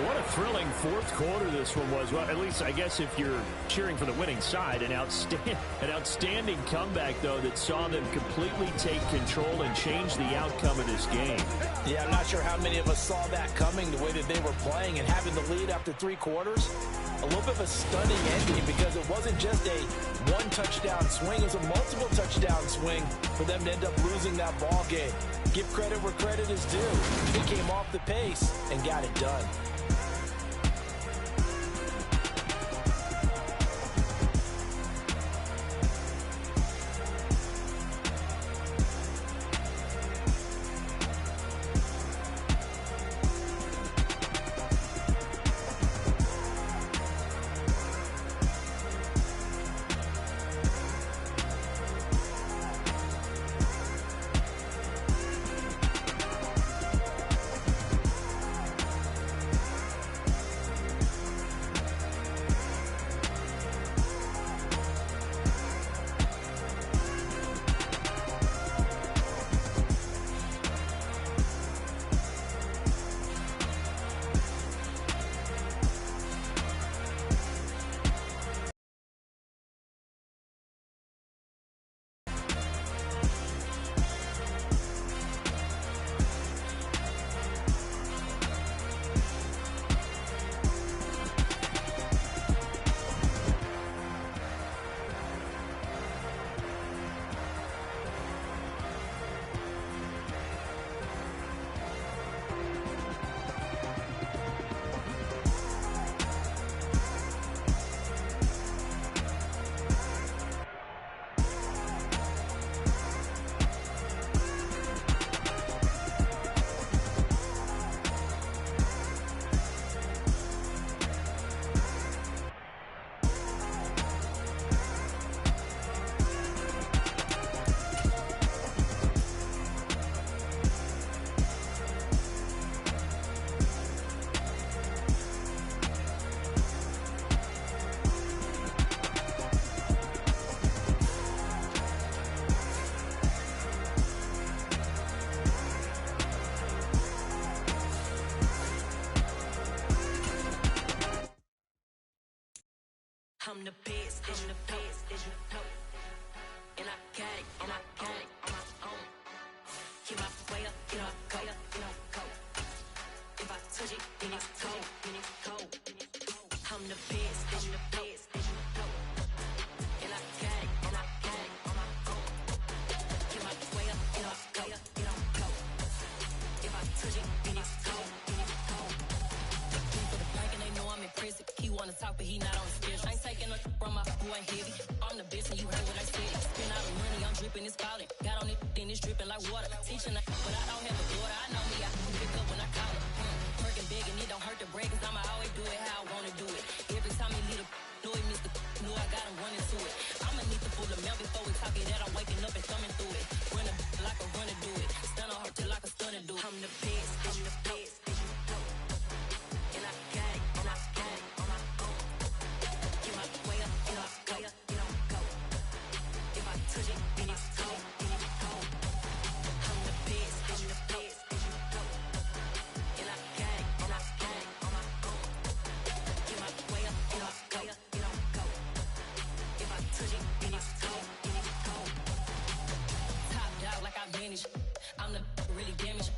What a thrilling fourth quarter this one was. Well, at least I guess if you're cheering for the winning side, an outstanding comeback, though, that saw them completely take control and change the outcome of this game. Yeah, I'm not sure how many of us saw that coming, the way that they were playing, and having the lead after 3 quarters. A little bit of a stunning ending, because it wasn't just a one-touchdown swing. It was a multiple touchdown swing for them to end up losing that ball game. Give credit where credit is due. They came off the pace and got it done. I'm the best, I'm the best, and I can't, on my own. Keep my way up, go. If I touch it, then it's cold. I'm the best, and I can't, on my own. Keep my way up, go. If I touch it, then it's cold. For the blank and they know I'm impressive. He wanna talk, but he not on the schedule. I ain't taking no from my boy heavy. I'm the best and you heard what I said. Spend all the money, I'm dripping, it's falling. Got on it, then it's dripping like water. Teaching but I don't have a daughter. I know me, I can pick up when I call her. Working big and it don't hurt to break, cause I'ma always do it how I wanna do it. Every time he lead a know he missed the knew I got him running to it. I'ma need the full amount before we talk it that I'm waking up and thumbing through it. Run a like a runner do it. Stun on her till like a stunner do it. I'm the best, I'm the best. And I got it, and I got it on my own. Get my way up, get up, go. If I touch it, then it's cold, then it's cold. I'm the best, I'm the best. And I got it, and I got it on my own. Get my way up, get up, go. If I touch it, then it's cold, then it's cold. Top dog like I manage. I'm the really damaged.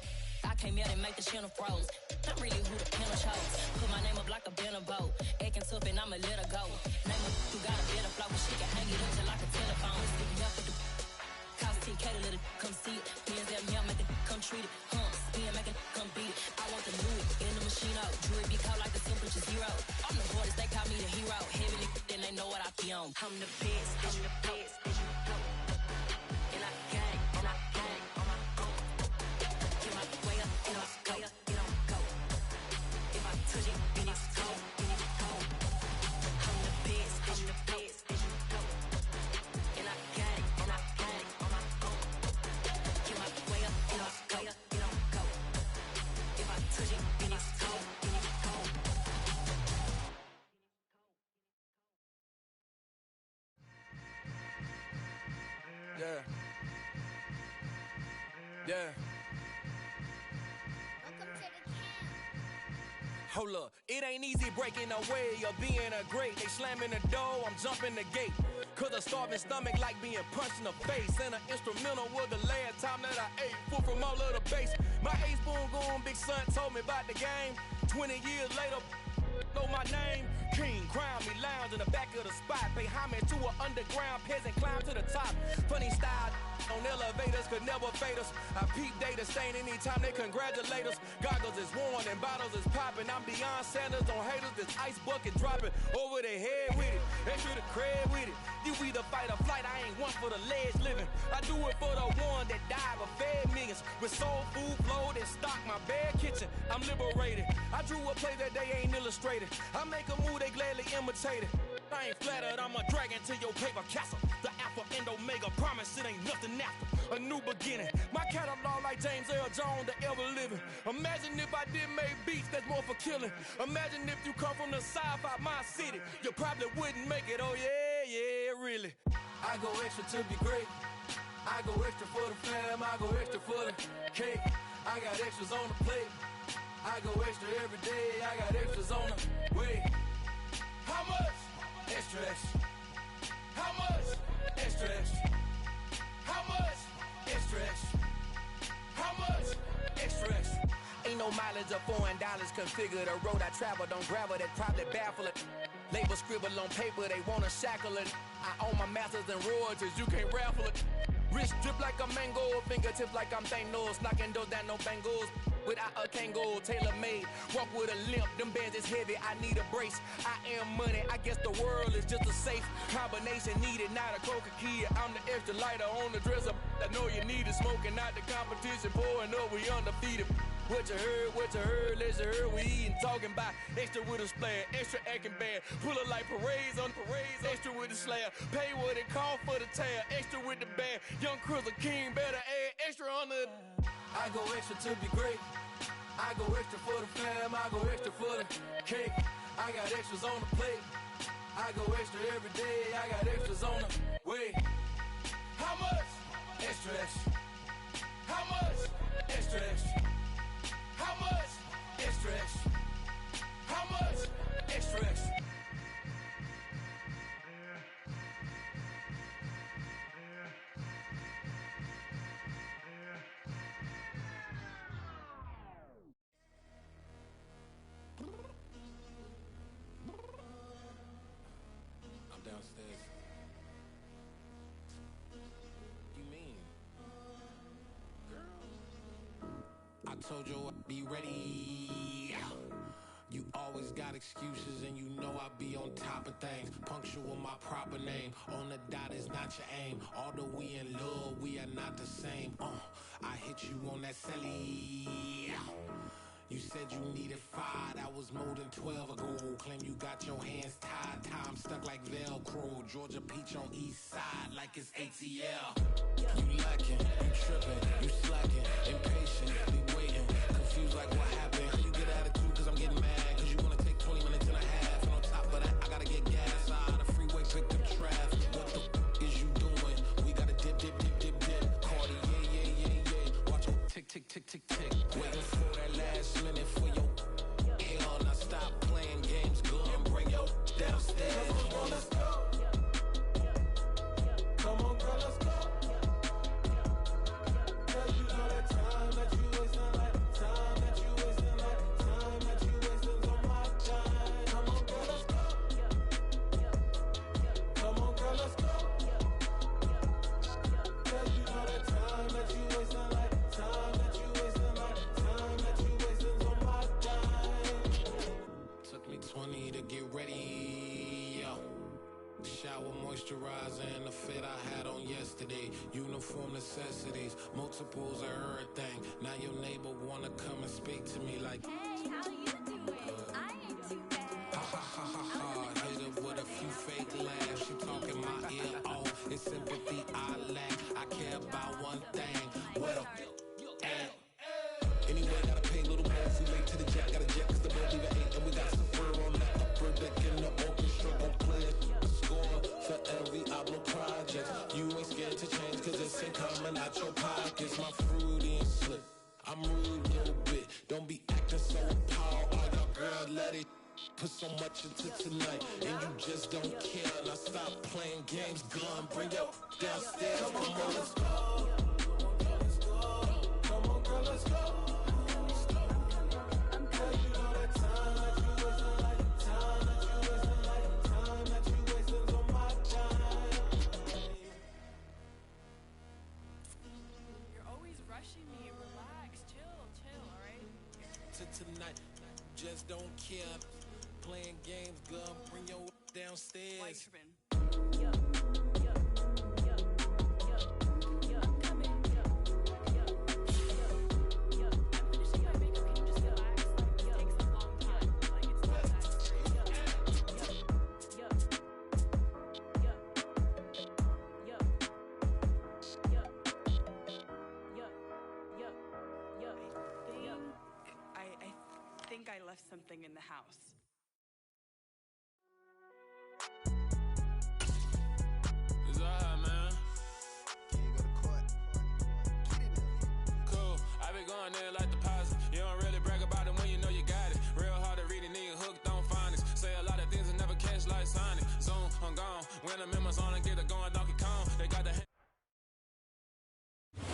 I came out and make the channel froze. I'm really who the panel chose. Put my name up like a banner boat. Acting tough and I'ma let her go. Name her who got a better flow, but she can hang it up till like a telephone. Stick me up with the cause TK to let it come see it. Hands that meow, make it come treat it. Spin, make it come beat it. I want the new it in the machine out. Jewelry be cold like the temperature zero. I'm the hardest, they call me the hero. Heavily, then they know what I be on. I'm the best, I'm the best. And I got it, and I got it on my own. Get my way up, get up, go. If I touch it, then it's cold, then it's cold. I'm the best, I'm the best. And I got it, and I got it on my own. Get my way up, get up, go. If I touch it, then it's cold, then it's cold. Yeah. Yeah. Hold up, it ain't easy breaking away or being a great. They slamming the door, I'm jumping the gate. Cause a starving stomach like being punched in the face. And an instrumental was the last time that I ate. Food from all of the bass. My ace boom goon, big son told me about the game. 20 years later, know my name. King, crown me, lounge in the back of the spot. Pay homage to an underground peasant, climb to the top. Funny style on elevators could never fade us. I peep data stain anytime they congratulate us. Goggles is worn and bottles is popping. I'm Deion Sanders on haters, this ice bucket dropping over their head with it. Extra the cred with it. You either fight or flight, I ain't one for the ledge living. I do it for the one that died but fed millions. With soul food flowed and stocked my bad kitchen. I'm liberated. I drew a play that they ain't illustrated. I make a move, they gladly imitate it. I ain't flattered, I'm a dragon to your paper castle. The Alpha and Omega, promise it ain't nothing after. A new beginning. My catalog like James Earl Jones, the ever living. Imagine if I did make beats, that's more for killing. Imagine if you come from the south out my city. You probably wouldn't make it, oh yeah, really. I go extra to be great. I go extra for the fam, I go extra for the cake. I got extras on the plate. I go extra every day, I got extras on the way. How much? Extra, extra. How much? Extra, extra. How much? Extra, extra. How much? Extra, extra. Ain't no mileage of $4 configure the road I travel. Don't gravel, that probably baffle it. Label scribble on paper, they wanna shackle it. I own my masters and royalties, you can't raffle it. Wrist drip like a mango, fingertips like I'm Thanos. Knocking doors down, no bangles. Without a Kango, tailor-made. Walk with a limp, them bands is heavy, I need a brace. I am money, I guess the world is just a safe combination needed, not a coca kid. I'm the extra lighter on the dresser. I know you need it, smoking out the competition, pouring up, we undefeated. What you heard, let's hear we eating, talking about extra with a splash, extra acting bad. Pull it like parades on parades, extra with the slab. Pay what it call for the tab, extra with the bag. Young Cruiser King, better add extra on the. I go extra to be great. I go extra for the fam, I go extra for the cake. I got extras on the plate. I go extra every day, I got extras on the way. How much? Extra, extra. How much? Extra, extra. How much? Extra, extra. How much? Extra, extra. I'm downstairs. You mean? Girl, I told you I'd be ready. You Always got excuses and you know I be on top of things. Punctual my proper name. On the dot is not your aim. Although we in love, we are not the same. I hit you on that celly. You said you needed 5, that was more than 12 ago. Claim you got your hands tied, time stuck like Velcro. Georgia Peach on east side like it's ATL. You lacking, you tripping, you slacking, impatient, be waiting, confused like what happened. You get attitude cause I'm getting mad, cause you wanna take 20 minutes and a half. And on top of that, I gotta get gas out of the freeway, pick up traffic. What the is you doing? We gotta dip, dip, dip, dip, dip. Cardi, yeah. Watch it tick, tick, tick, tick, tick. Waiting for that last minute for your hell. Now stop playing games, go and bring your downstairs. Come on, let's go. Come on, girl, let's go. Cause you know that time that you wasting, like time that you wasting, like time that you wasting on my time. Come on, girl, let's go. Come on, girl, let's go. Cause you know that time that you wasting, like time that you wasting, like time that you wasting on my time. Took me 20 to get ready, yo. Shower, moisturizer, and the fit I had on yesterday. Uniform necessities, multiples of everything. Now your neighbor wanna come and speak to me like, Hey, how you doing? I ain't too bad. ha ha ha ha ha. Hit her with a few fake laughs. She talking my ear off. It's sympathy I lack. I care about one thing. Well, anyway, gotta pay a little more if we late to the jet. Got a jet cause the boat leave at 8. And we got some fur on the upper deck in the orchestra. Gon' play a score for every Oblo project. You ain't scared to change cause it's ain't coming out your pockets. My fruity and slip. I'm rude a little bit. Don't be acting so appalled. Oh, your girl, let it put so much into tonight. And you just don't care. Now stop playing games. Gun, bring your downstairs. Come on, girl, let's go. Come on, girl, let's go. Cause you know that time that you wasting, like time that you wasting, like time that you wasting on my time. You're always rushing me. Relax, chill, all right? To tonight, just don't care. Playing games, gun, bring your downstairs. White tripping. I think I left something in the house. It's alright, man. Cool. I be going there like deposit. You don't really brag about it when you know you got it. Real hard to read a nigga hooked on phonics. Say a lot of things and never catch like Sonic. Zone, I'm gone. When I'm in my zone, I get it going Donkey Kong. They got the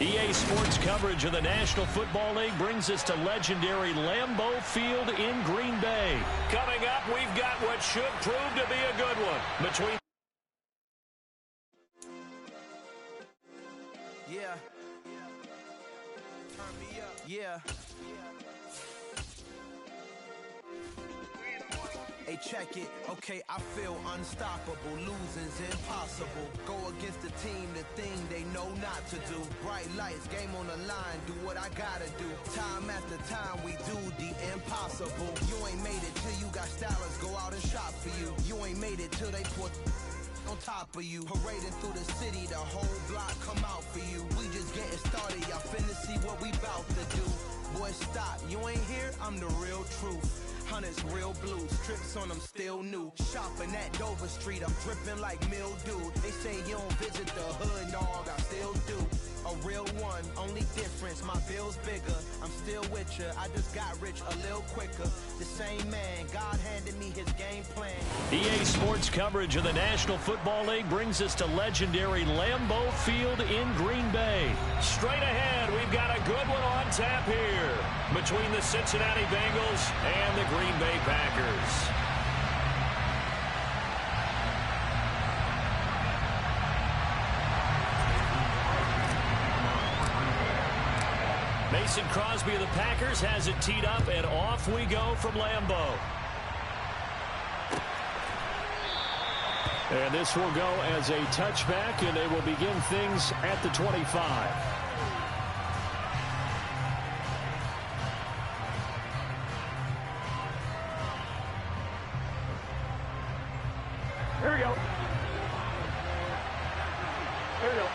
EA Sports coverage of the National Football League brings us to legendary Lambeau Field in Green Bay. Coming up, we've got what should prove to be a good one between... Yeah. Turn me up. Yeah. Hey, check it. Okay, I feel unstoppable. Losing's impossible. Go against the team, the thing they know not to do. Bright lights, game on the line. Do what I gotta do. Time after time, we do the impossible. You ain't made it till you got stylists go out and shop for you. You ain't made it till they put on top of you. Parading through the city, the whole block come out for you. We just getting started, y'all finna see what we bout to do. Boy, stop, you ain't here, I'm the real truth. Hunters, real blues, strips on them still new. Shopping at Dover Street, I'm dripping like mildew. They say you don't visit the hood, dog, I still do. A real one, only difference, my bill's bigger. I'm still with ya, I just got rich a little quicker. The same man, God handed me his game plan. EA Sports coverage of the National Football League brings us to legendary Lambeau Field in Green Bay. Straight ahead, we've got a good one on tap here between the Cincinnati Bengals and the Green Bay Packers. Mason Crosby of the Packers has it teed up, and off we go from Lambeau. And this will go as a touchback, and they will begin things at the 25. Here we go. Here we go.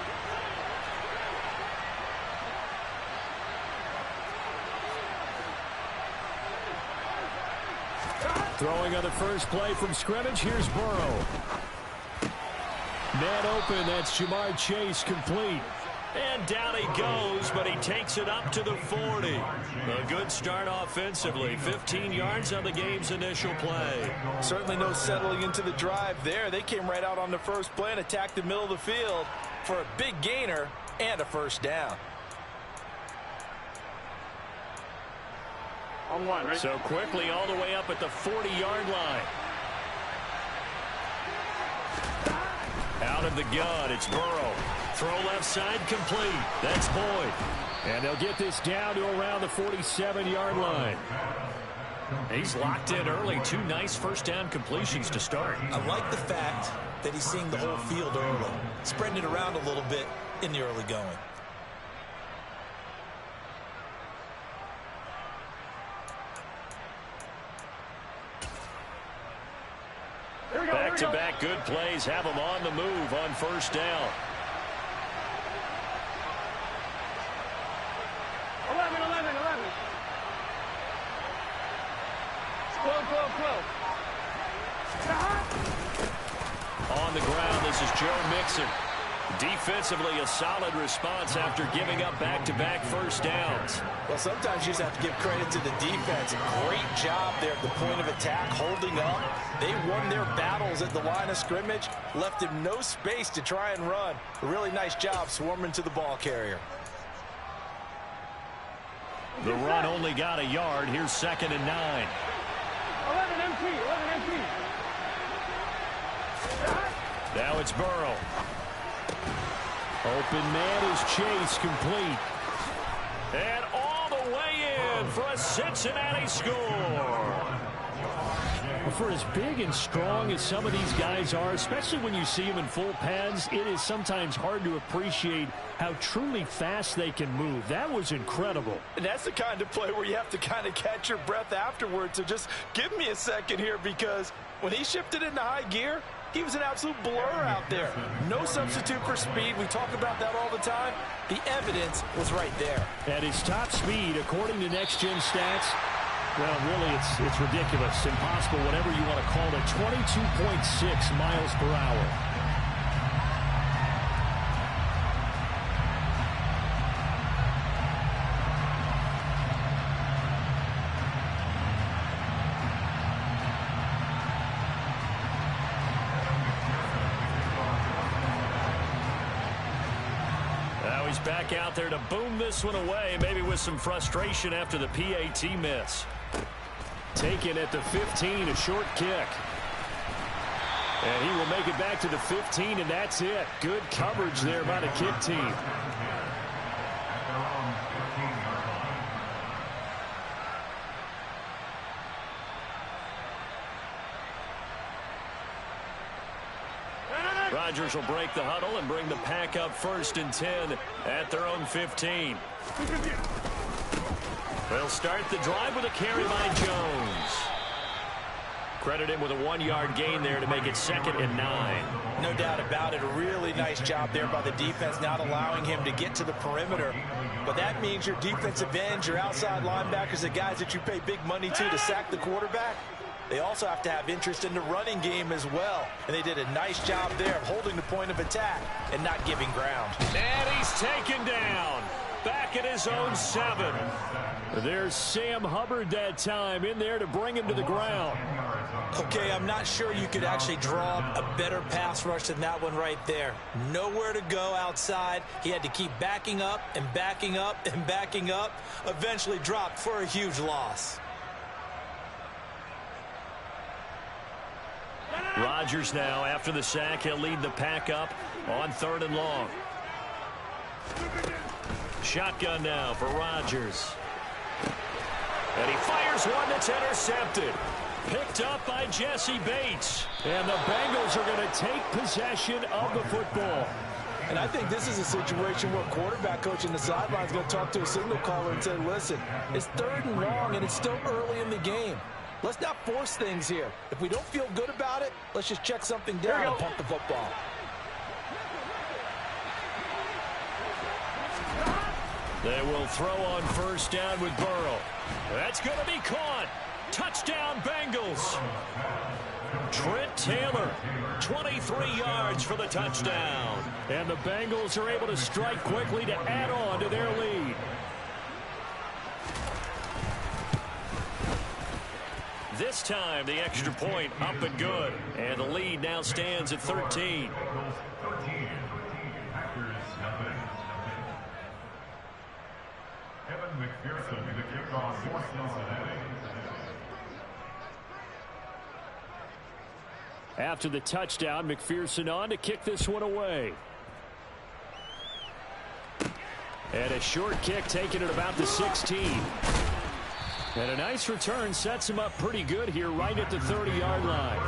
Throwing on the first play from scrimmage, here's Burrow. Man open, that's Jamar Chase, complete. And down he goes, but he takes it up to the 40. A good start offensively. 15 yards on the game's initial play. Certainly no settling into the drive there. They came right out on the first play and attacked the middle of the field for a big gainer and a first down. On one, right? So quickly all the way up at the 40-yard line. Out of the gun, it's Burrow. Throw left side complete. That's Boyd. And they'll get this down to around the 47-yard line. He's locked in early. 2 nice first down completions to start. I like the fact that he's seeing the whole field early, spreading it around a little bit in the early going. Back-to-back good plays have him on the move on first down. 11. 12. On the ground, this is Joe Mixon. Defensively, a solid response after giving up back-to-back first downs. Well, sometimes you just have to give credit to the defense. Great job there at the point of attack, holding up. They won their battles at the line of scrimmage, left him no space to try and run. A really nice job swarming to the ball carrier. The run only got a yard. Here's 2nd and 9. 11 MT. Now it's Burrow. Open man is Chase, complete. And all the way in for a Cincinnati score. For as big and strong as some of these guys are, especially when you see them in full pads, it is sometimes hard to appreciate how truly fast they can move. That was incredible. And that's the kind of play where you have to kind of catch your breath afterwards. So just give me a second here, because when he shifted into high gear, he was an absolute blur out there. No substitute for speed. We talk about that all the time. The evidence was right there. At his top speed, according to Next Gen Stats, well, really, it's ridiculous, impossible, whatever you want to call it, 22.6 miles per hour. Now he's back out there to boom this one away, maybe with some frustration after the PAT miss. Taken at the 15, a short kick. And he will make it back to the 15, and that's it. Good coverage there by the kick team. Rodgers will break the huddle and bring the pack up 1st and 10 at their own 15. They'll start the drive with a carry by Jones. Credit him with a 1-yard gain there to make it 2nd and 9. No doubt about it. A really nice job there by the defense, not allowing him to get to the perimeter. But that means your defensive ends, your outside linebackers, the guys that you pay big money to sack the quarterback, they also have to have interest in the running game as well. And they did a nice job there of holding the point of attack and not giving ground. And he's taken down. Back at his own 7. There's Sam Hubbard that time in there to bring him to the ground. Okay, I'm not sure you could actually draw a better pass rush than that one right there. Nowhere to go outside. He had to keep backing up and backing up and backing up. Eventually dropped for a huge loss. Rodgers now, after the sack, he'll lead the pack up on 3rd and long. Shotgun now for Rodgers. And he fires one that's intercepted. Picked up by Jesse Bates. And the Bengals are going to take possession of the football. And I think this is a situation where quarterback coach in the sideline is going to talk to a signal caller and say, listen, it's 3rd and long, and it's still early in the game. Let's not force things here. If we don't feel good about it, let's just check something down and punt the football. They will throw on 1st down with Burrow. That's going to be caught. Touchdown, Bengals. Trent Taylor, 23 yards for the touchdown. And the Bengals are able to strike quickly to add on to their lead. This time, the extra point up and good. And the lead now stands at 13. After the touchdown, McPherson on to kick this one away. And a short kick taken at about the 16. And a nice return sets him up pretty good here right at the 30-yard line.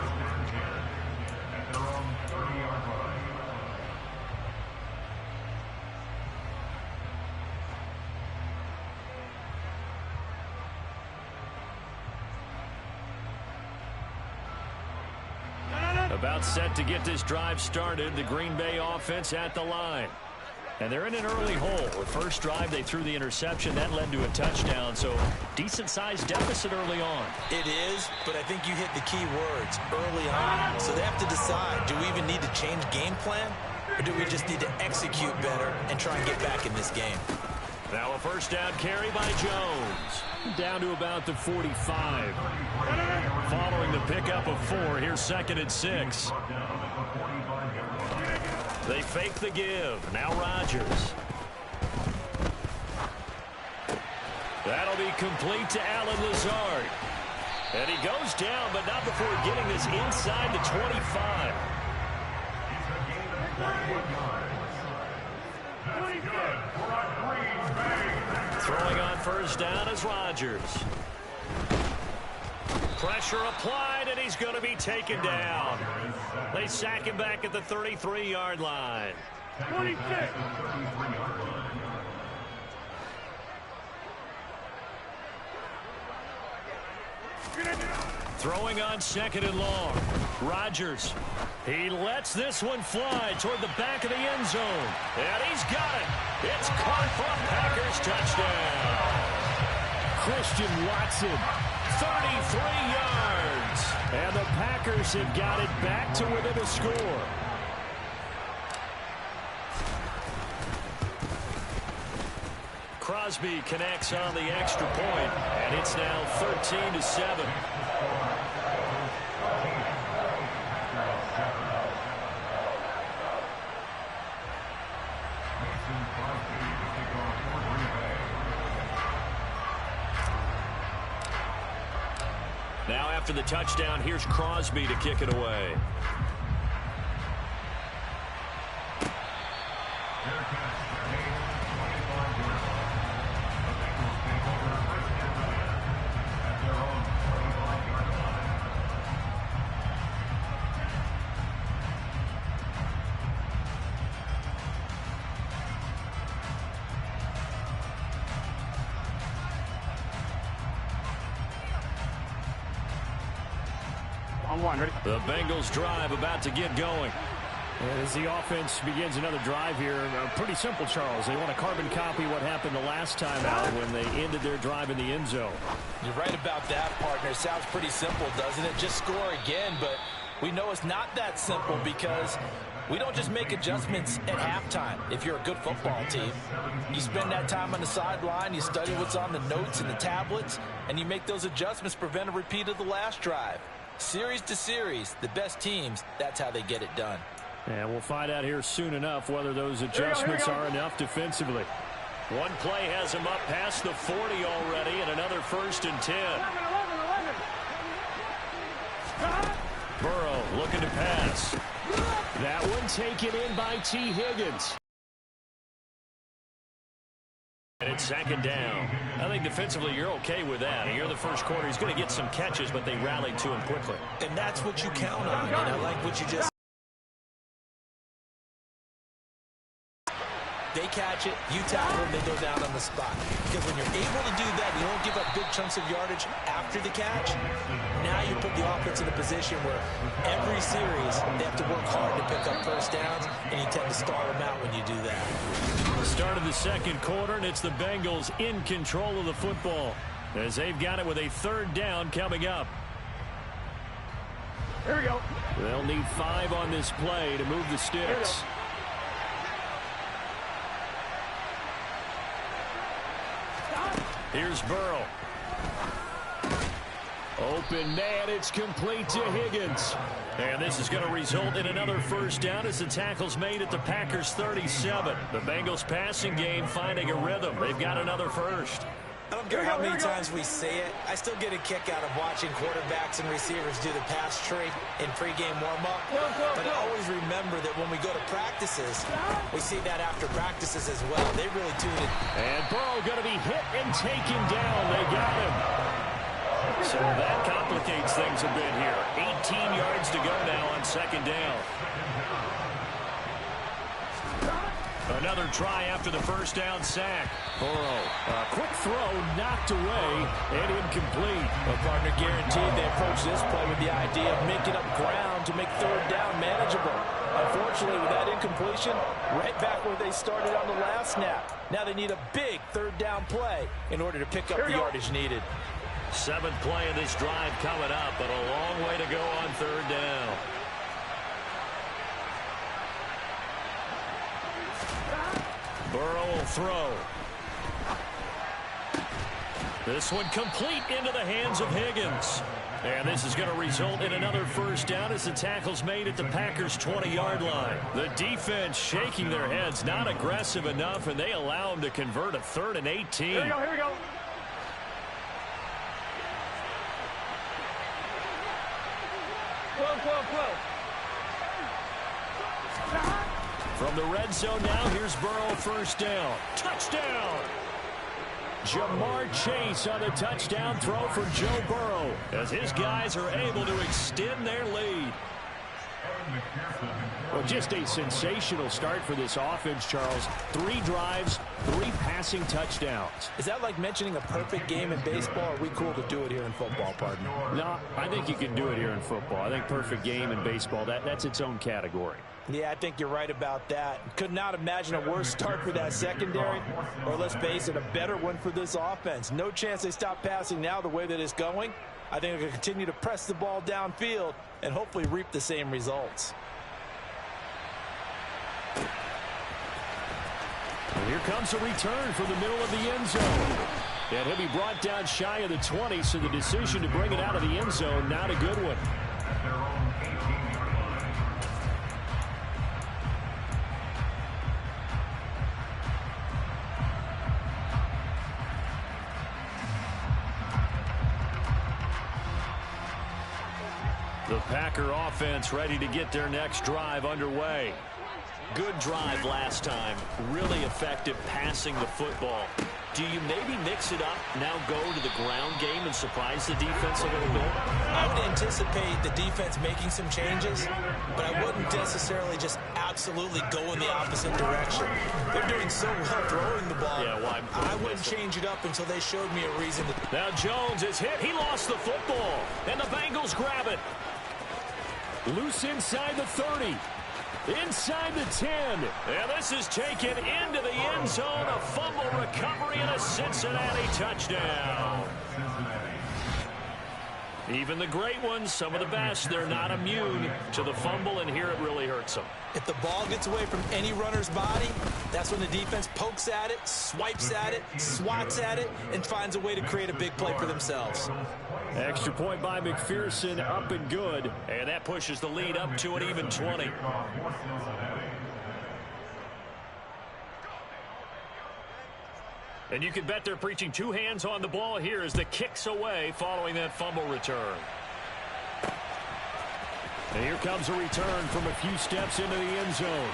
About set to get this drive started. The Green Bay offense at the line. And they're in an early hole. The first drive, they threw the interception. That led to a touchdown. So decent-sized deficit early on. It is, but I think you hit the key words, early on. So they have to decide, do we even need to change game plan? Or do we just need to execute better and try and get back in this game? Now a 1st down carry by Jones. Down to about the 45. Following the pickup of 4, here's 2nd and 6. They fake the give. Now Rodgers. That'll be complete to Alan Lazard. And he goes down, but not before getting this inside the 25. Throwing on 1st down is Rodgers. Pressure applied, and he's going to be taken down. They sack him back at the 33-yard line. 26. Throwing on 2nd and long. Rodgers. He lets this one fly toward the back of the end zone. And he's got it. It's caught for a Packers touchdown. Christian Watson, 33 yards. And the Packers have got it back to within a score. Crosby connects on the extra point, and it's now 13-7. Now after the touchdown, here's Crosby to kick it away. The Bengals drive about to get going. As the offense begins another drive here, pretty simple, Charles. They want to carbon copy what happened the last time out when they ended their drive in the end zone. You're right about that, partner. Sounds pretty simple, doesn't it? Just score again, but we know it's not that simple because we don't just make adjustments at halftime if you're a good football team. You spend that time on the sideline, you study what's on the notes and the tablets, and you make those adjustments to prevent a repeat of the last drive. Series to series, the best teams, that's how they get it done. And we'll find out here soon enough whether those adjustments are enough defensively. One play has him up past the 40 already, and another 1st and 10. 11. Burrow looking to pass. That one taken in by T. Higgins. And it's second down. I think defensively you're okay with that. Here in the first quarter, he's going to get some catches, but they rallied to him quickly. And that's what you count on. And I like what you just... They catch it, you tackle, and they go down on the spot. Because when you're able to do that, you don't give up big chunks of yardage after the catch. Now you put the offense in a position where every series they have to work hard to pick up first downs, and you tend to stall them out when you do that. Start of the second quarter, and it's the Bengals in control of the football as they've got it with a third down coming up. Here we go. They'll need 5 on this play to move the sticks. Here's Burrow. Open man, it's complete to Higgins. And this is going to result in another first down as the tackle's made at the Packers 37. The Bengals passing game finding a rhythm. They've got another first. I don't care how many times we say it, I still get a kick out of watching quarterbacks and receivers do the pass tree in pregame warm-up. But I always remember that when we go to practices, we see that after practices as well. They really tune it. And Burrow going to be hit and taken down. They got him. So that complicates things a bit here. 18 yards to go now on second down. Another try after the first down sack. Burrow, a quick throw, knocked away, and incomplete. Well, partner, guaranteed they approach this play with the idea of making up ground to make third down manageable. Unfortunately, with that incompletion, right back where they started on the last snap. Now they need a big third down play in order to pick up the yardage needed. 7th play of this drive coming up, but a long way to go on third down. Burrow will throw. This one complete into the hands of Higgins. And this is going to result in another first down as the tackle's made at the Packers' 20-yard line. The defense shaking their heads, not aggressive enough, and they allow them to convert a 3rd and 18. Here we go, here we go. From the red zone now, here's Burrow, first down. Touchdown! Jamar Chase on the touchdown throw for Joe Burrow as his guys are able to extend their lead. Well, just a sensational start for this offense, Charles. 3 drives, 3 passing touchdowns. Is that like mentioning a perfect game in baseball, or are we cool to do it here in football, partner? No, I think you can do it here in football. I think perfect game in baseball, that's its own category. Yeah, I think you're right about that. Could not imagine a worse start for that secondary, or let's face it, a better one for this offense. No chance they stop passing now the way that it's going. I think they're going to continue to press the ball downfield and hopefully reap the same results. And here comes a return from the middle of the end zone. And he'll be brought down shy of the 20, so the decision to bring it out of the end zone, not a good one. The Packer offense ready to get their next drive underway. Good drive last time. Really effective passing the football. Do you maybe mix it up, now go to the ground game and surprise the defense a little bit? I would anticipate the defense making some changes, but I wouldn't necessarily just absolutely go in the opposite direction. They're doing so well throwing the ball. Yeah, well, I wouldn't change it up until they showed me a reason to. Now Jones is hit. He lost the football, and the Bengals grab it. Loose inside the 30. Inside the 10. And this is taken into the end zone. A fumble recovery and a Cincinnati touchdown. Even the great ones, some of the best, they're not immune to the fumble, and here it really hurts them. If the ball gets away from any runner's body, that's when the defense pokes at it, swipes at it, swats at it, and finds a way to create a big play for themselves. Extra point by McPherson, up and good. And that pushes the lead up to an even 20. And you can bet they're preaching 2 hands on the ball here as the kick's away following that fumble return. And here comes a return from a few steps into the end zone.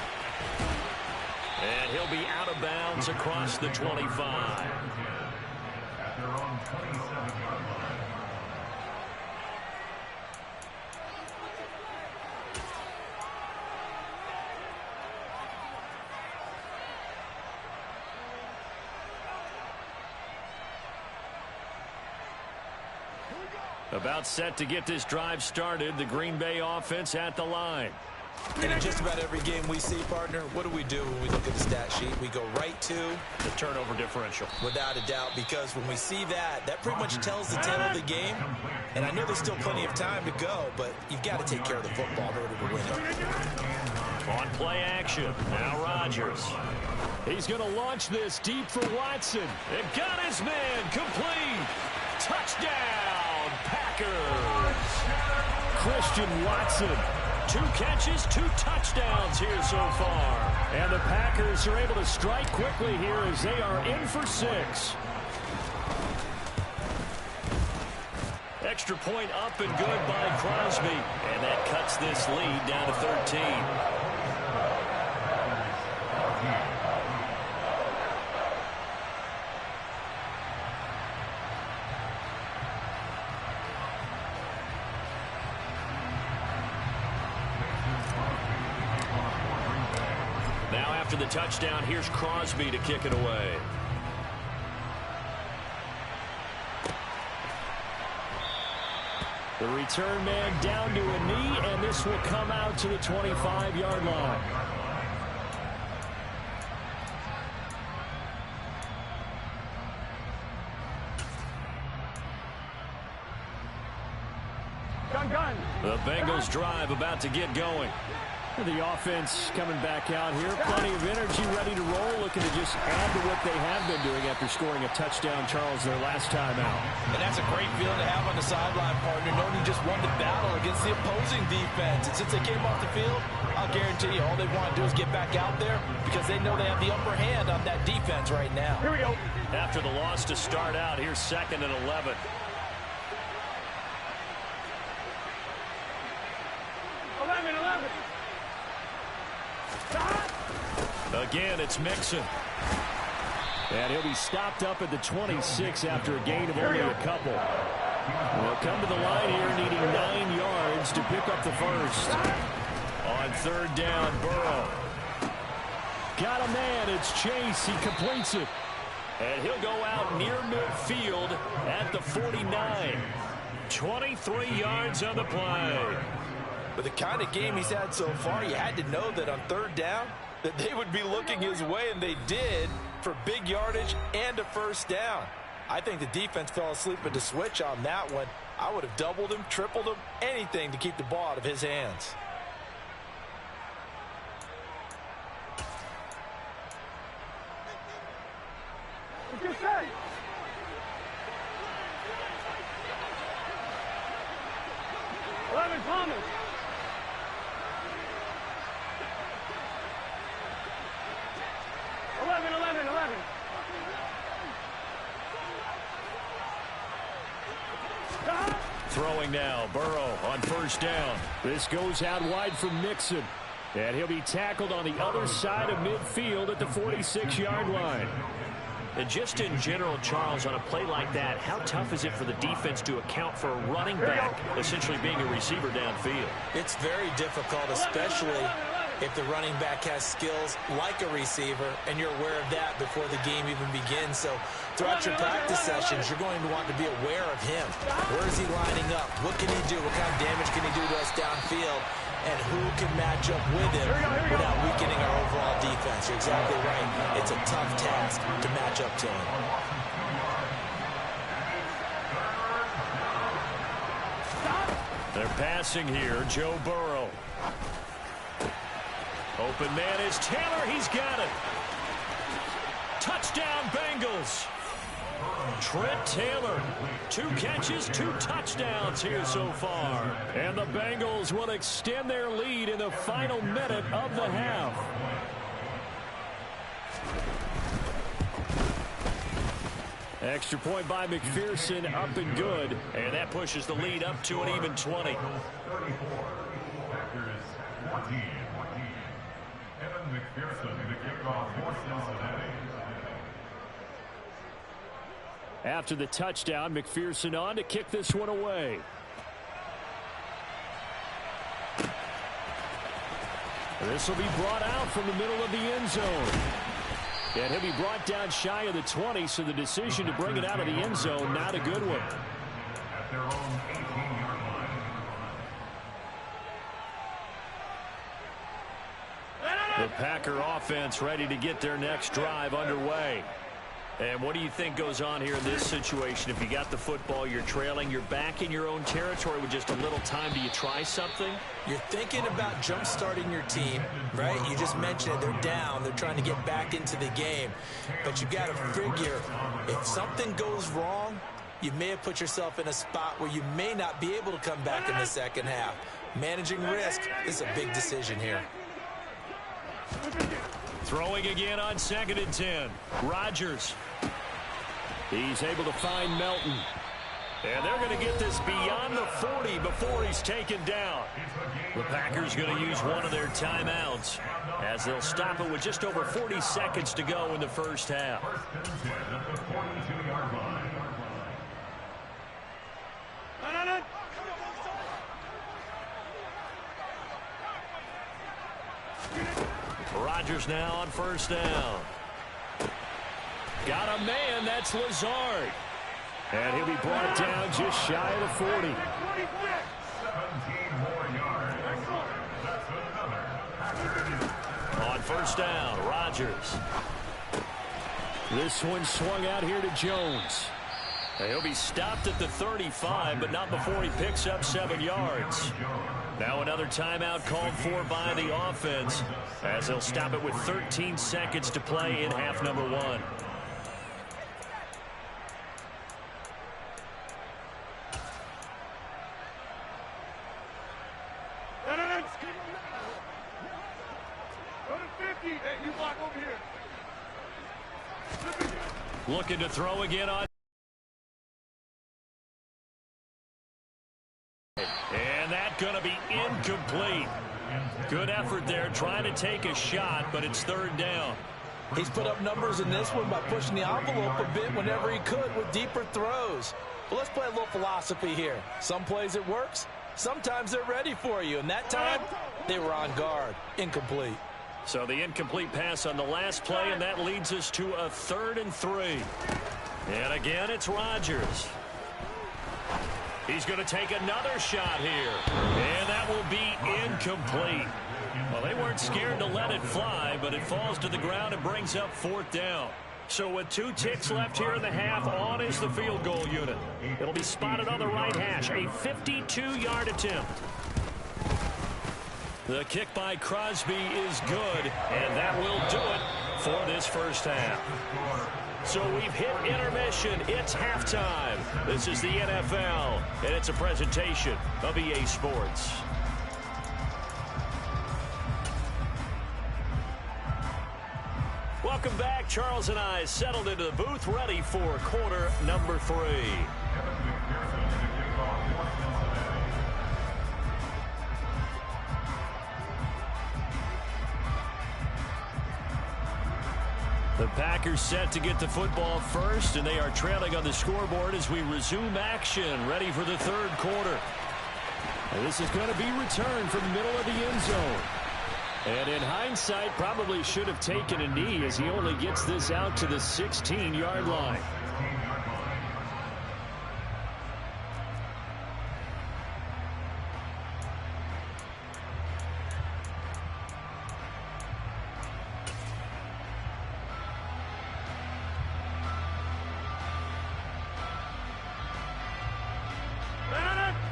And he'll be out of bounds across the 25. About set to get this drive started. The Green Bay offense at the line. And in just about every game we see, partner, what do we do when we look at the stat sheet? We go right to the turnover differential. Without a doubt, because when we see that, that pretty much tells the tale of the game. And I know there's still plenty of time to go, but you've got to take care of the football in order to win it. On play action, now Rodgers. He's going to launch this deep for Watson. And got his man complete. Touchdown, Packers. Christian Watson. 2 catches, 2 touchdowns here so far. And the Packers are able to strike quickly here as they are in for 6. Extra point up and good by Crosby. And that cuts this lead down to 13. After the touchdown, here's Crosby to kick it away. The return man down to a knee, and this will come out to the 25-yard line. The Bengals drive about to get going. The offense coming back out here. Plenty of energy, ready to roll, looking to just add to what they have been doing after scoring a touchdown, Charles, their last time out. And that's a great feeling to have on the sideline, partner, knowing you just won the battle against the opposing defense. And since they came off the field, I'll guarantee you all they want to do is get back out there because they know they have the upper hand on that defense right now. Here we go. After the loss to start out, here's 2nd and 11. Again, it's Mixon. And he'll be stopped up at the 26 after a gain of only a couple. We'll come to the line here needing 9 yards to pick up the first. On 3rd down, Burrow. Got a man, it's Chase, he completes it. And he'll go out near midfield at the 49. 23 yards on the play. With the kind of game he's had so far, you had to know that on 3rd down, that they would be looking his way, and they did, for big yardage and a first down. I think the defense fell asleep at the switch on that one. I would have doubled him, tripled him, anything to keep the ball out of his hands. Thomas. Throwing now, Burrow on 1st down. This goes out wide for Mixon. And he'll be tackled on the other side of midfield at the 46-yard line. And just in general, Charles, on a play like that, how tough is it for the defense to account for a running back essentially being a receiver downfield? It's very difficult, especially if the running back has skills like a receiver, and you're aware of that before the game even begins. So throughout your practice sessions, you're going to want to be aware of him. Where is he lining up? What can he do? What kind of damage can he do to us downfield? And who can match up with him without weakening our overall defense? You're exactly right. It's a tough task to match up to him. They're passing here, Joe Burrow. Open man is Taylor. He's got it. Touchdown, Bengals. Trent Taylor. 2 catches, 2 touchdowns here so far. And the Bengals will extend their lead in the final minute of the half. Extra point by McPherson, up and good. And that pushes the lead up to an even 20. 34, Packers 14. Evan McPherson. After the touchdown, McPherson on to kick this one away. This will be brought out from the middle of the end zone. And he'll be brought down shy of the 20, so the decision to bring it out of the end zone, not a good one. At their own 18-yard line. The Packer offense ready to get their next drive underway. And what do you think goes on here in this situation? If you got the football, you're trailing, you're back in your own territory with just a little time. Do you try something? You're thinking about jump-starting your team, right? You just mentioned it. They're down. They're trying to get back into the game. But you got to figure, if something goes wrong, you may have put yourself in a spot where you may not be able to come back in the second half. Managing risk is a big decision here. Throwing again on 2nd and 10. Rodgers. He's able to find Melton. And they're going to get this beyond the 40 before he's taken down. The Packers going to use one of their timeouts as they'll stop it with just over 40 seconds to go in the first half. Rodgers now on 1st down. Got a man, that's Lazard. And he'll be brought down just shy of the 40. 17 more yards. On 1st down, Rodgers. This one swung out here to Jones. And he'll be stopped at the 35, but not before he picks up 7 yards. Now another timeout called for by the offense as they'll stop it with 13 seconds to play in half number 1. Looking to throw again on. And that's going to be incomplete. Good effort there trying to take a shot, but it's 3rd down. He's put up numbers in this one by pushing the envelope a bit whenever he could with deeper throws. But let's play a little philosophy here. Some plays it works. Sometimes they're ready for you. And that time, they were on guard. Incomplete. So the incomplete pass on the last play, and that leads us to a 3rd and 3. And again, it's Rodgers. He's going to take another shot here. And that will be incomplete. Well, they weren't scared to let it fly, but it falls to the ground and brings up 4th down. So with 2 ticks left here in the half, on is the field goal unit. It'll be spotted on the right hash, a 52-yard attempt. The kick by Crosby is good, and that will do it for this first half. So we've hit intermission. It's halftime. This is the NFL, and it's a presentation of EA Sports. Welcome back. Charles and I settled into the booth, ready for quarter number 3. The Packers set to get the football first, and they are trailing on the scoreboard as we resume action, ready for the 3rd quarter. And this is going to be returned from the middle of the end zone. And in hindsight, probably should have taken a knee as he only gets this out to the 16-yard line.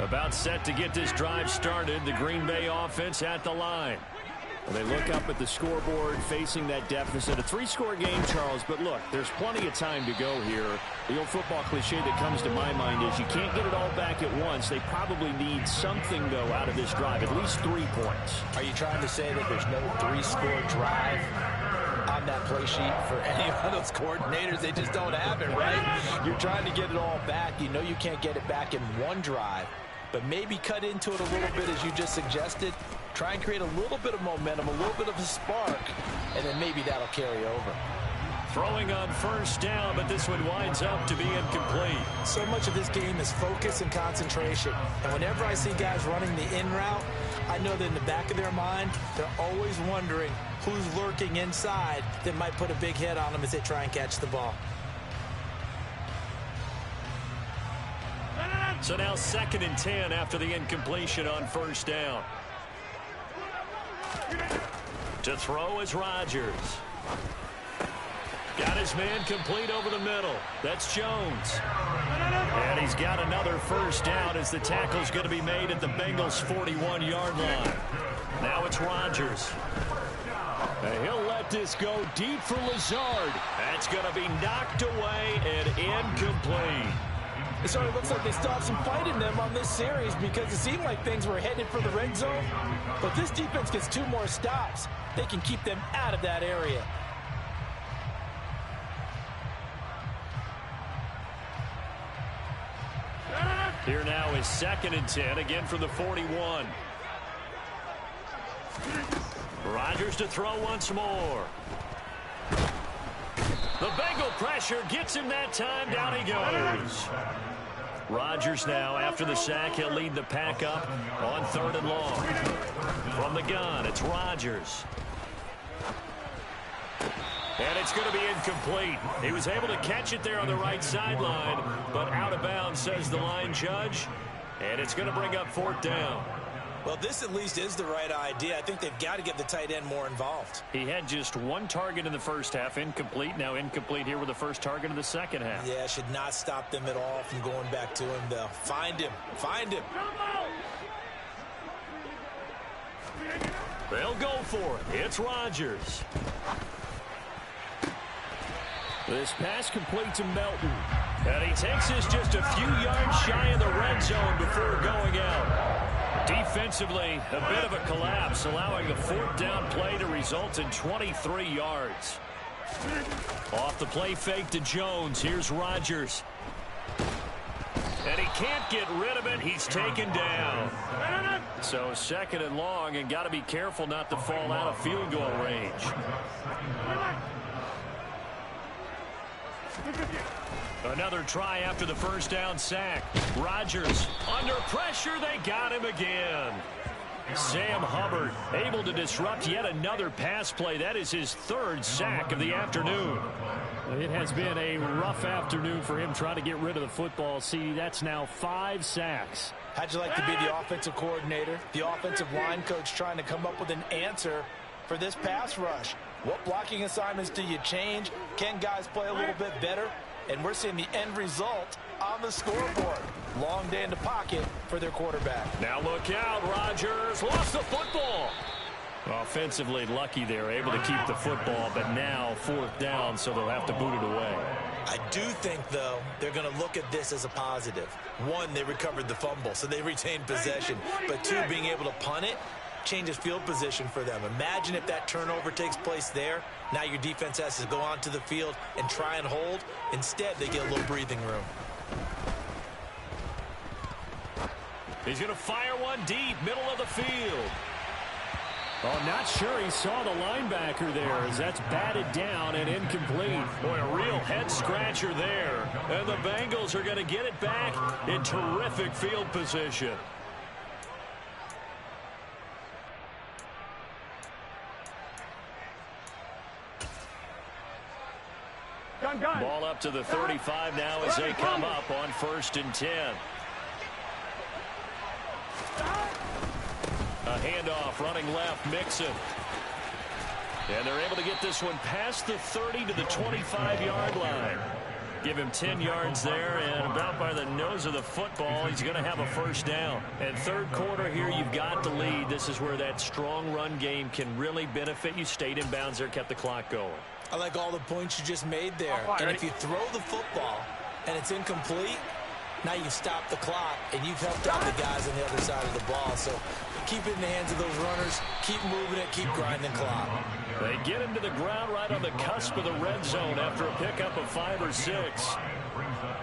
About set to get this drive started. The Green Bay offense at the line. Well, they look up at the scoreboard facing that deficit. A 3-score game, Charles, but look, there's plenty of time to go here. The old football cliche that comes to my mind is you can't get it all back at once. They probably need something, though, out of this drive, at least 3 points. Are you trying to say that there's no 3-score drive on that play sheet for any of those coordinators? They just don't have it, right? You're trying to get it all back. You know you can't get it back in one drive. but maybe cut into it a little bit as you just suggested. Try and create a little bit of momentum, a little bit of a spark, and then maybe that'll carry over. Throwing on first down, but this one winds up to be incomplete. So much of this game is focus and concentration. And whenever I see guys running the in route, I know that in the back of their mind, they're always wondering who's lurking inside that might put a big hit on them as they try and catch the ball. So now 2nd and 10 after the incompletion on first down. To throw is Rodgers. Got his man complete over the middle. That's Jones. And he's got another first down as the tackle's going to be made at the Bengals' 41-yard line. Now it's Rodgers. And he'll let this go deep for Lazard. That's going to be knocked away and incomplete. It sort of looks like they still have some fight in them on this series because it seemed like things were headed for the red zone. But this defense gets 2 more stops. They can keep them out of that area. Here now is 2nd and 10, again from the 41. Rodgers to throw once more. The Bengal pressure gets him that time. Down he goes. Rodgers now, after the sack, he'll lead the pack up on 3rd and long. From the gun, it's Rodgers. And it's going to be incomplete. He was able to catch it there on the right sideline, but out of bounds, says the line judge. And it's going to bring up 4th down. Well, this at least is the right idea. I think they've got to get the tight end more involved. He had just 1 target in the first half, incomplete. Now incomplete here with the first target in the second half. Yeah, should not stop them at all from going back to him, though. Find him. Find him. They'll go for it. It's Rodgers. This pass complete to Melton. And he takes this just a few yards shy of the red zone before going out. Defensively, a bit of a collapse, allowing the 4th down play to result in 23 yards. Off the play fake to Jones. Here's Rodgers. And he can't get rid of it. He's taken down. So 2nd and long, and got to be careful not to fall out of field goal range. Another try after the first down sack. Rodgers under pressure. They got him again. Sam Hubbard able to disrupt yet another pass play. That is his 3rd sack of the afternoon. It has been a rough afternoon for him trying to get rid of the football. See, that's now 5 sacks. How'd you like to be the offensive coordinator, the offensive line coach trying to come up with an answer for this pass rush? What blocking assignments do you change? Can guys play a little bit better? And we're seeing the end result on the scoreboard. Long day in the pocket for their quarterback. Now look out, Rodgers lost the football. Offensively lucky they're able to keep the football, but now 4th down, so they'll have to boot it away. I do think, though, they're going to look at this as a positive. 1, they recovered the fumble, so they retained possession. But 2, being able to punt it changes field position for them. Imagine if that turnover takes place there. Now your defense has to go onto the field and try and hold. Instead, they get a little breathing room. He's going to fire one deep, middle of the field. Oh, not sure he saw the linebacker there as that's batted down and incomplete. Boy, a real head-scratcher there. And the Bengals are going to get it back in terrific field position. Ball up to the 35 now as they come up on 1st and 10. A handoff running left, Mixon. And they're able to get this one past the 30 to the 25-yard line. Give him 10 yards there, and about by the nose of the football, he's going to have a first down. And 3rd quarter here, you've got to lead. This is where that strong run game can really benefit you. Stayed in bounds there, kept the clock going. I like all the points you just made there. And if you throw the football and it's incomplete, now you've stopped the clock and you've helped out the guys on the other side of the ball. So keep it in the hands of those runners. Keep moving it. Keep grinding the clock. They get him to the ground right on the cusp of the red zone after a pickup of 5 or 6.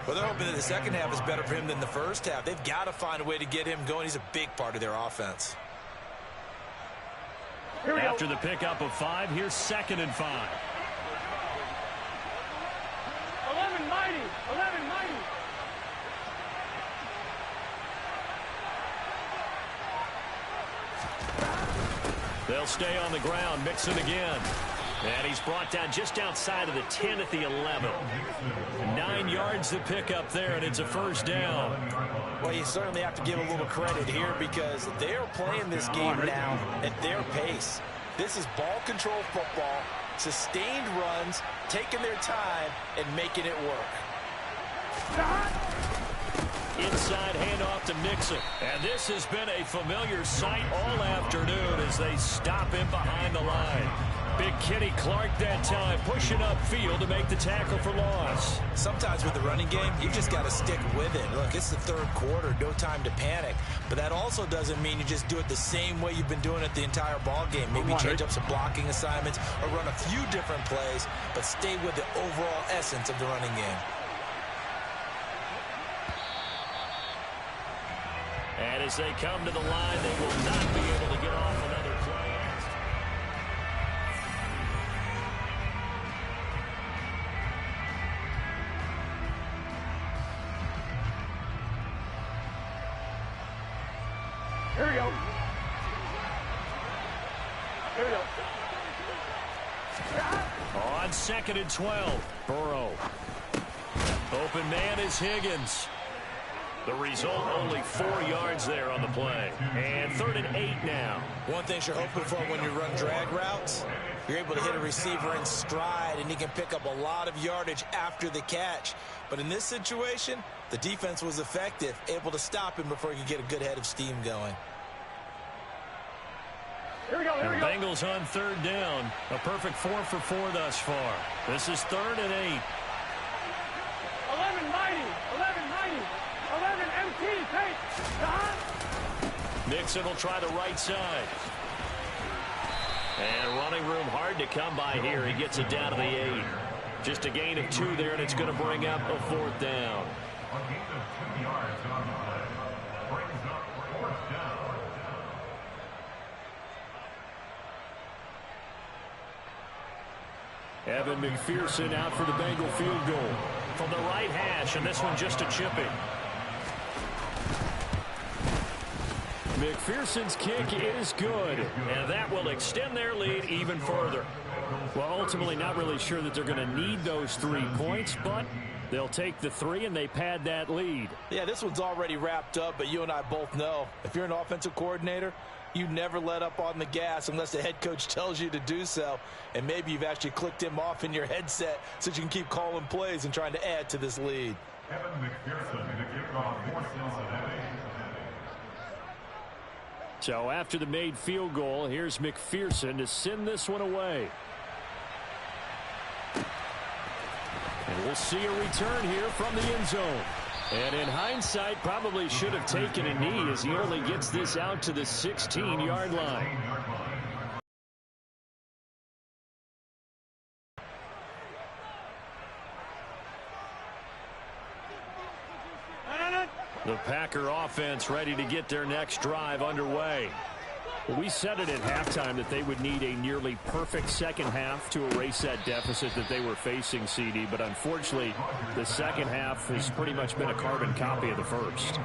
Well, they're hoping that the second half is better for him than the first half. They've got to find a way to get him going. He's a big part of their offense. After the pickup of 5, here's 2nd and 5. 11 mighty. 11 mighty. They'll stay on the ground. Mixon again. And he's brought down just outside of the 10 at the 11. 9 yards to pick up there, and it's a first down. Well, you certainly have to give a little credit here because they're playing this game now at their pace. This is ball control football, sustained runs, taking their time, and making it work. Inside handoff to Mixon. And this has been a familiar sight all afternoon as they stop him behind the line. Big Kenny Clark that time, pushing upfield to make the tackle for loss. Sometimes with the running game, you just got to stick with it. Look, it's the third quarter, no time to panic. But that also doesn't mean you just do it the same way you've been doing it the entire ball game. Maybe change up some blocking assignments or run a few different plays, but stay with the overall essence of the running game. And as they come to the line, they will not be able to get off another play. Here we go. Here we go. On 2nd and 12, Burrow. Open man is Higgins. The result, only 4 yards there on the play. And 3rd and 8 now. One thing you're hoping for when you run drag routes, you're able to hit a receiver in stride, and he can pick up a lot of yardage after the catch. But in this situation, the defense was effective, able to stop him before he could get a good head of steam going. Here we go. Here we The go. Bengals on 3rd down. A perfect 4 for 4 thus far. This is 3rd and 8. 11 mighty. 11 mighty. 11 MT. Take. Mixon will try the right side. And running room hard to come by here. He gets it down to the 8. Just a gain of 2 there, and it's going to bring up a 4th down. A gain of 2 yards on the play. Brings up 4th down. Evan McPherson out for the Bengal field goal. From the right hash, and this one just a chipping. McPherson's kick is good, and that will extend their lead even further. Well, ultimately not really sure that they're going to need those 3 points, but they'll take the 3 and they pad that lead. Yeah, this one's already wrapped up, but you and I both know if you're an offensive coordinator, you never let up on the gas unless the head coach tells you to do so. And maybe you've actually clicked him off in your headset so you can keep calling plays and trying to add to this lead. Evan McPherson to kick off for Cincinnati. So after the made field goal, here's McPherson to send this one away. And we'll see a return here from the end zone. And in hindsight, probably should have taken a knee as he only gets this out to the 16-yard line. The Packer offense ready to get their next drive underway. We said it at halftime that they would need a nearly perfect second half to erase that deficit that they were facing, CD, but unfortunately the second half has pretty much been a carbon copy of the first.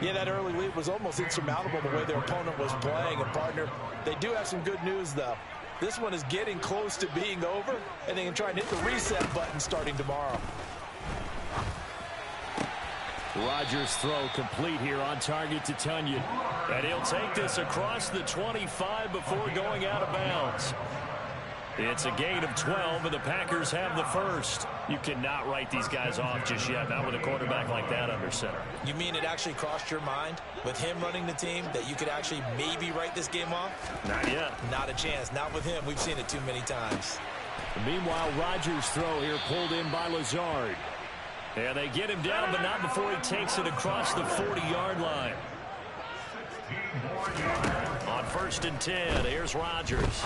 Yeah, that early lead was almost insurmountable the way their opponent was playing. And, partner, they do have some good news, though. This one is getting close to being over, and they can try and hit the reset button starting tomorrow. Rodgers' throw complete here on target to Tunyon. And he'll take this across the 25 before going out of bounds. It's a gain of 12, and the Packers have the first. You cannot write these guys off just yet, not with a quarterback like that under center. You mean it actually crossed your mind with him running the team that you could actually maybe write this game off? Not yet. Not a chance. Not with him. We've seen it too many times. Meanwhile, Rodgers' throw here pulled in by Lazard. And they get him down, but not before he takes it across the 40-yard line. On 1st and 10, here's Rodgers.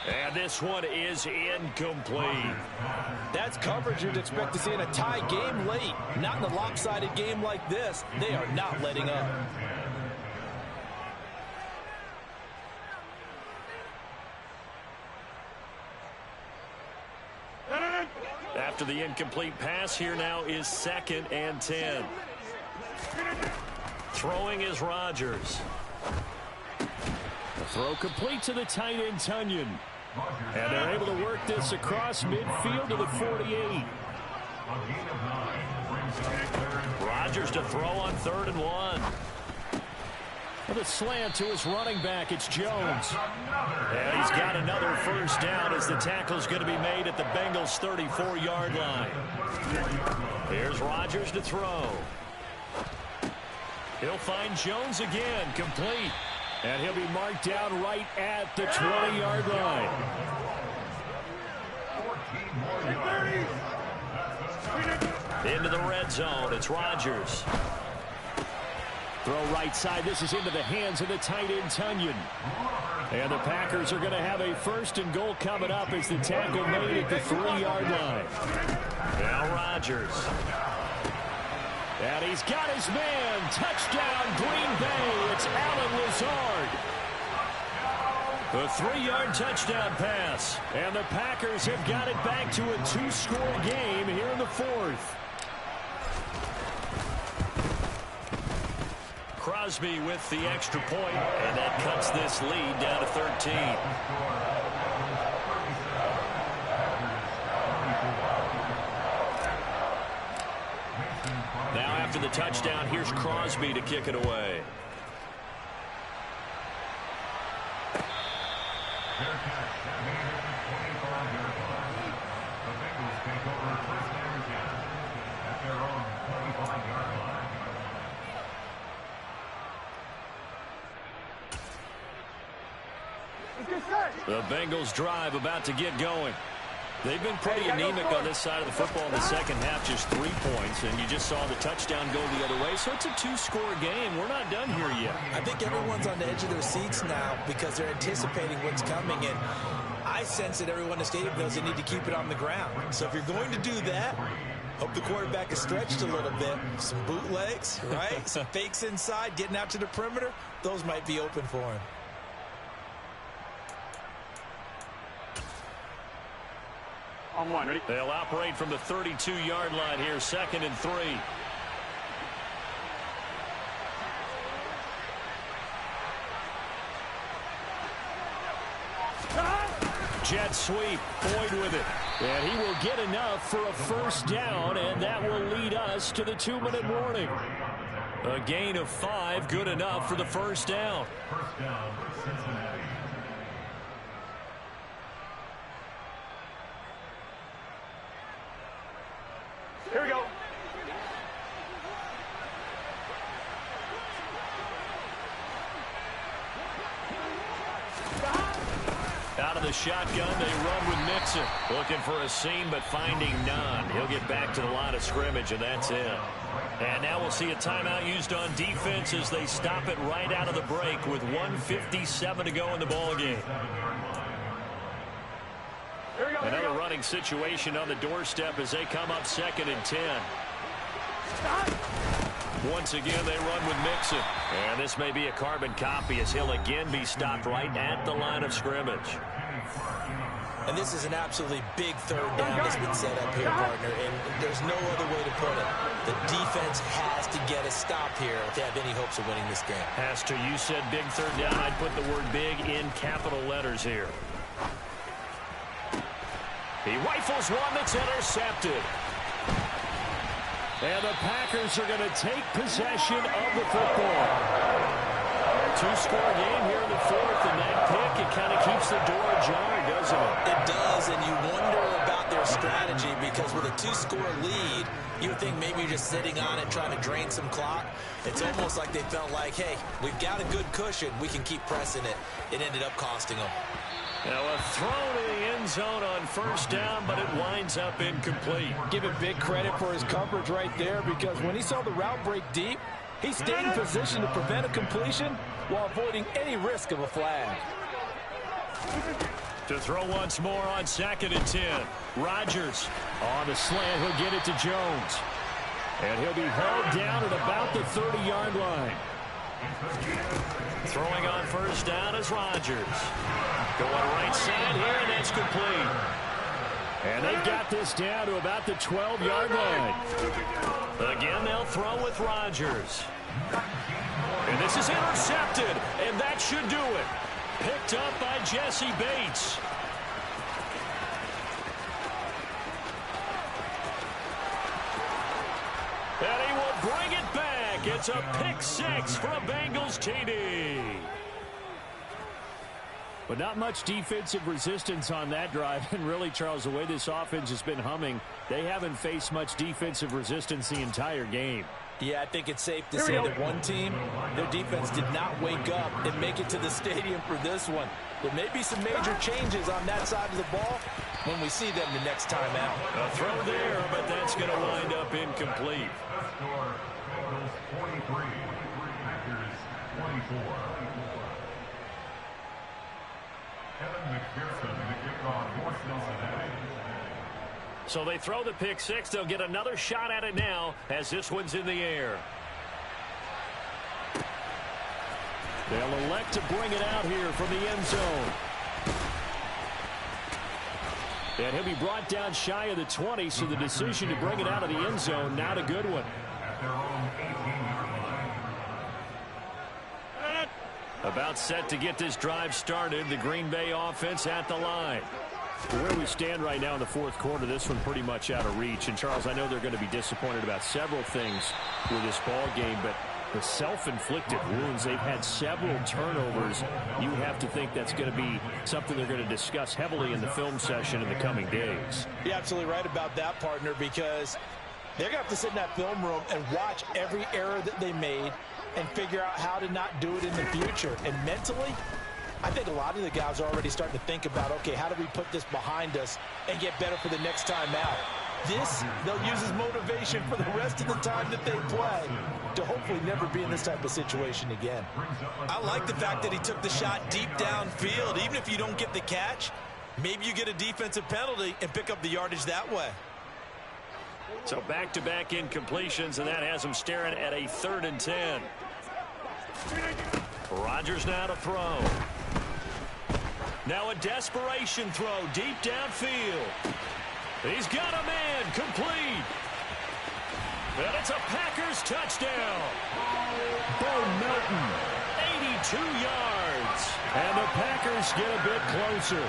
And And this one is incomplete. That's coverage you'd expect to see in a tie game late. Not in a lopsided game like this. They are not letting up. After the incomplete pass, here now is 2nd and 10. Throwing is Rodgers. The throw complete to the tight end, Tunyon. And they're able to work this across midfield to the 48. Rodgers to throw on 3rd and 1. With a slant to his running back, it's Jones. And he's got another first down as the tackle's going to be made at the Bengals' 34-yard line. Here's Rodgers to throw. He'll find Jones again, complete. And he'll be marked down right at the 20-yard line. Into the red zone, it's Rodgers. Throw right side. This is into the hands of the tight end, Tunyon. And the Packers are going to have a 1st and goal coming up as the tackle made at the 3-yard line. Now Rodgers. And he's got his man. Touchdown, Green Bay. It's Allen Lazard. The 3-yard touchdown pass. And the Packers have got it back to a 2-score game here in the 4th. Crosby with the extra point, and that cuts this lead down to 13. Now after the touchdown, here's Crosby to kick it away. The Bengals drive about to get going. They've been pretty anemic on this side of the football in the second half, just 3 points, and you just saw the touchdown go the other way, so it's a 2-score game. We're not done here yet. I think everyone's on the edge of their seats now because they're anticipating what's coming, and I sense that everyone in the stadium knows they need to keep it on the ground. So if you're going to do that, hope the quarterback is stretched a little bit. Some bootlegs, right? Some fakes inside, getting out to the perimeter. Those might be open for him. On 1, ready? They'll operate from the 32-yard line here, 2nd and 3. Jet sweep, Boyd with it. And he will get enough for a 1st down, and that will lead us to the 2-minute warning. A gain of 5, good enough for the 1st down. First down, Cincinnati. Here we go. Out of the shotgun, they run with Mixon. Looking for a seam, but finding none. He'll get back to the line of scrimmage, and that's it. And now we'll see a timeout used on defense as they stop it right out of the break with 1:57 to go in the ballgame. Another running situation on the doorstep as they come up 2nd and 10. Once again, they run with Mixon. And this may be a carbon copy as he'll again be stopped right at the line of scrimmage. And this is an absolutely big 3rd down that's been set up here, partner, and there's no other way to put it. The defense has to get a stop here if they have any hopes of winning this game. Has to. You said big 3rd down. I'd put the word big in capital letters here. He rifles one that's intercepted. And the Packers are going to take possession of the football. 2-score game here in the 4th, and that pick, it kind of keeps the door ajar, doesn't it? It does, and you wonder about their strategy because with a 2-score lead, you would think maybe you're just sitting on it trying to drain some clock. It's almost like they felt like, hey, we've got a good cushion. We can keep pressing it. It ended up costing them. Now a throw to the end zone on 1st down, but it winds up incomplete. Give him big credit for his coverage right there because when he saw the route break deep, he stayed in position to prevent a completion while avoiding any risk of a flag. To throw once more on 2nd and 10. Rodgers on the slant. He'll get it to Jones. And he'll be held down at about the 30-yard line. Throwing on 1st down is Rodgers. Going right side here, and that's complete. And they've got this down to about the 12-yard line. Again, they'll throw with Rodgers. And this is intercepted, and that should do it. Picked up by Jesse Bates. And he will bring it back. It's a pick 6 for a Bengals TD. But not much defensive resistance on that drive. And really, Charles, the way this offense has been humming, they haven't faced much defensive resistance the entire game. Yeah, I think it's safe to say that one team, their defense did not wake up and make it to the stadium for this one. There may be some major changes on that side of the ball when we see them the next time out. A throw there, but that's going to wind up incomplete. Score, Bengals 43, Packers 24. Kevin McPherson, the kickoff for Cincinnati. So they throw the pick 6. They'll get another shot at it now as this one's in the air. They'll elect to bring it out here from the end zone. And he'll be brought down shy of the 20, so the decision to bring it out of the end zone, not a good one. At their own 18-yard line. About set to get this drive started. The Green Bay offense at the line. Where we stand right now in the 4th quarter, this one pretty much out of reach. And, Charles, I know they're going to be disappointed about several things with this ball game, but the self-inflicted wounds, they've had several turnovers. You have to think that's going to be something they're going to discuss heavily in the film session in the coming days. You're absolutely right about that, partner, because they're going to have to sit in that film room and watch every error that they made and figure out how to not do it in the future. And mentally, I think a lot of the guys are already starting to think about, okay, how do we put this behind us and get better for the next time out? This, they'll use as motivation for the rest of the time that they play to hopefully never be in this type of situation again. I like the fact that he took the shot deep downfield. Even if you don't get the catch, maybe you get a defensive penalty and pick up the yardage that way. So back-to-back incompletions, and that has them staring at a 3rd and 10. Rodgers now to throw. Now a desperation throw deep downfield. He's got a man, complete. And it's a Packers touchdown. Bo Melton, 82 yards. And the Packers get a bit closer.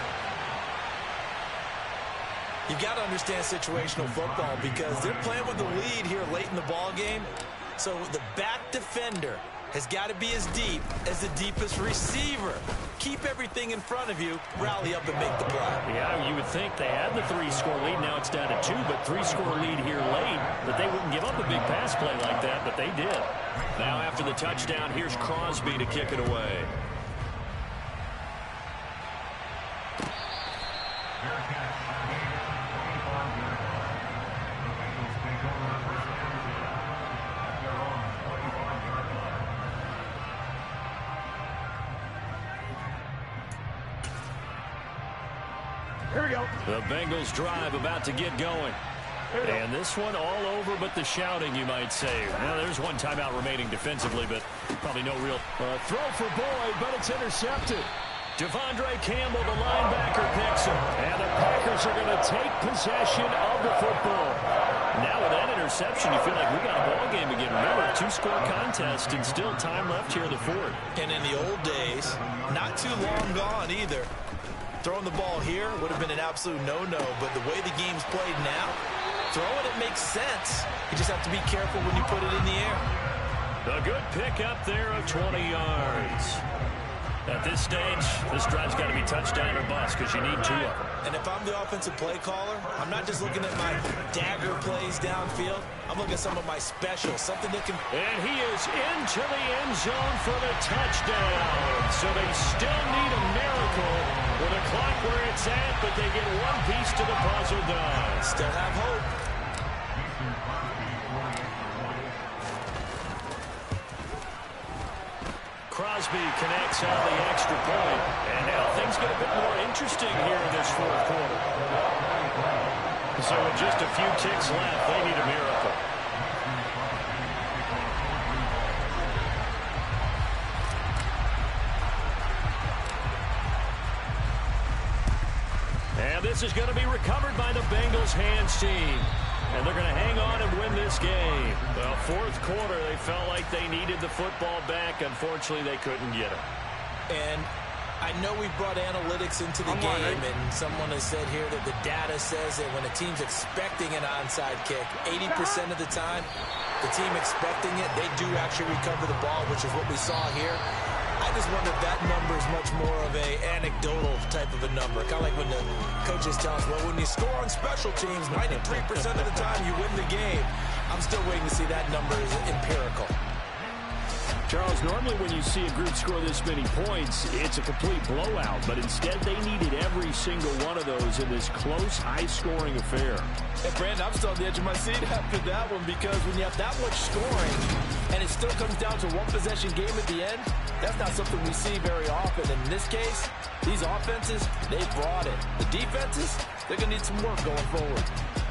You've got to understand situational football because they're playing with the lead here late in the ball game. So the back defender has got to be as deep as the deepest receiver. Keep everything in front of you, rally up and make the play. Yeah, you would think they had the 3-score lead. Now it's down to 2, but 3-score lead here late. But they wouldn't give up a big pass play like that, but they did. Now after the touchdown, here's Crosby to kick it away. Here we go. The Bengals drive about to get going. And this one all over but the shouting, you might say. Now, there's one timeout remaining defensively, but probably no real throw for Boyd, but it's intercepted. Devondre Campbell, the linebacker, picks him. And the Packers are going to take possession of the football. Now with that interception, you feel like we got a ball game again. Remember, 2-score contest and still time left here in the 4th. And in the old days, not too long gone either. Throwing the ball here would have been an absolute no-no, but the way the game's played now, throwing it makes sense. You just have to be careful when you put it in the air. A good pickup there of 20 yards. At this stage, this drive's got to be touchdown or bust because you need 2 of them. And if I'm the offensive play caller, I'm not just looking at my dagger plays downfield. I'm looking at some of my specials, something that can... And he is into the end zone for the touchdown. So they still need a miracle with the clock where it's at, but they get one piece to the puzzle done. Still have hope. Crosby connects on the extra point, and now things get a bit more interesting here in this fourth quarter. So with just a few ticks left, they need a miracle. And this is going to be recovered by the Bengals hands team. And they're going to hang on and win this game. Well, fourth quarter, they felt like they needed the football back. Unfortunately, they couldn't get it. And I know we brought analytics into the game, and someone has said here that the data says that when a team's expecting an onside kick, 80% of the time, the team expecting it, they do actually recover the ball, which is what we saw here. I just wonder if that number is much more of a anecdotal type of a number. Kind of like when the coaches tell us, well, when you score on special teams, 93% of the time you win the game. I'm still waiting to see that number is empirical. Charles, normally when you see a group score this many points, it's a complete blowout. But instead, they needed every single one of those in this close, high-scoring affair. Hey, Brandon, I'm still on the edge of my seat after that one because when you have that much scoring and it still comes down to one possession game at the end, that's not something we see very often. In this case, these offenses, they brought it. The defenses, they're going to need some work going forward.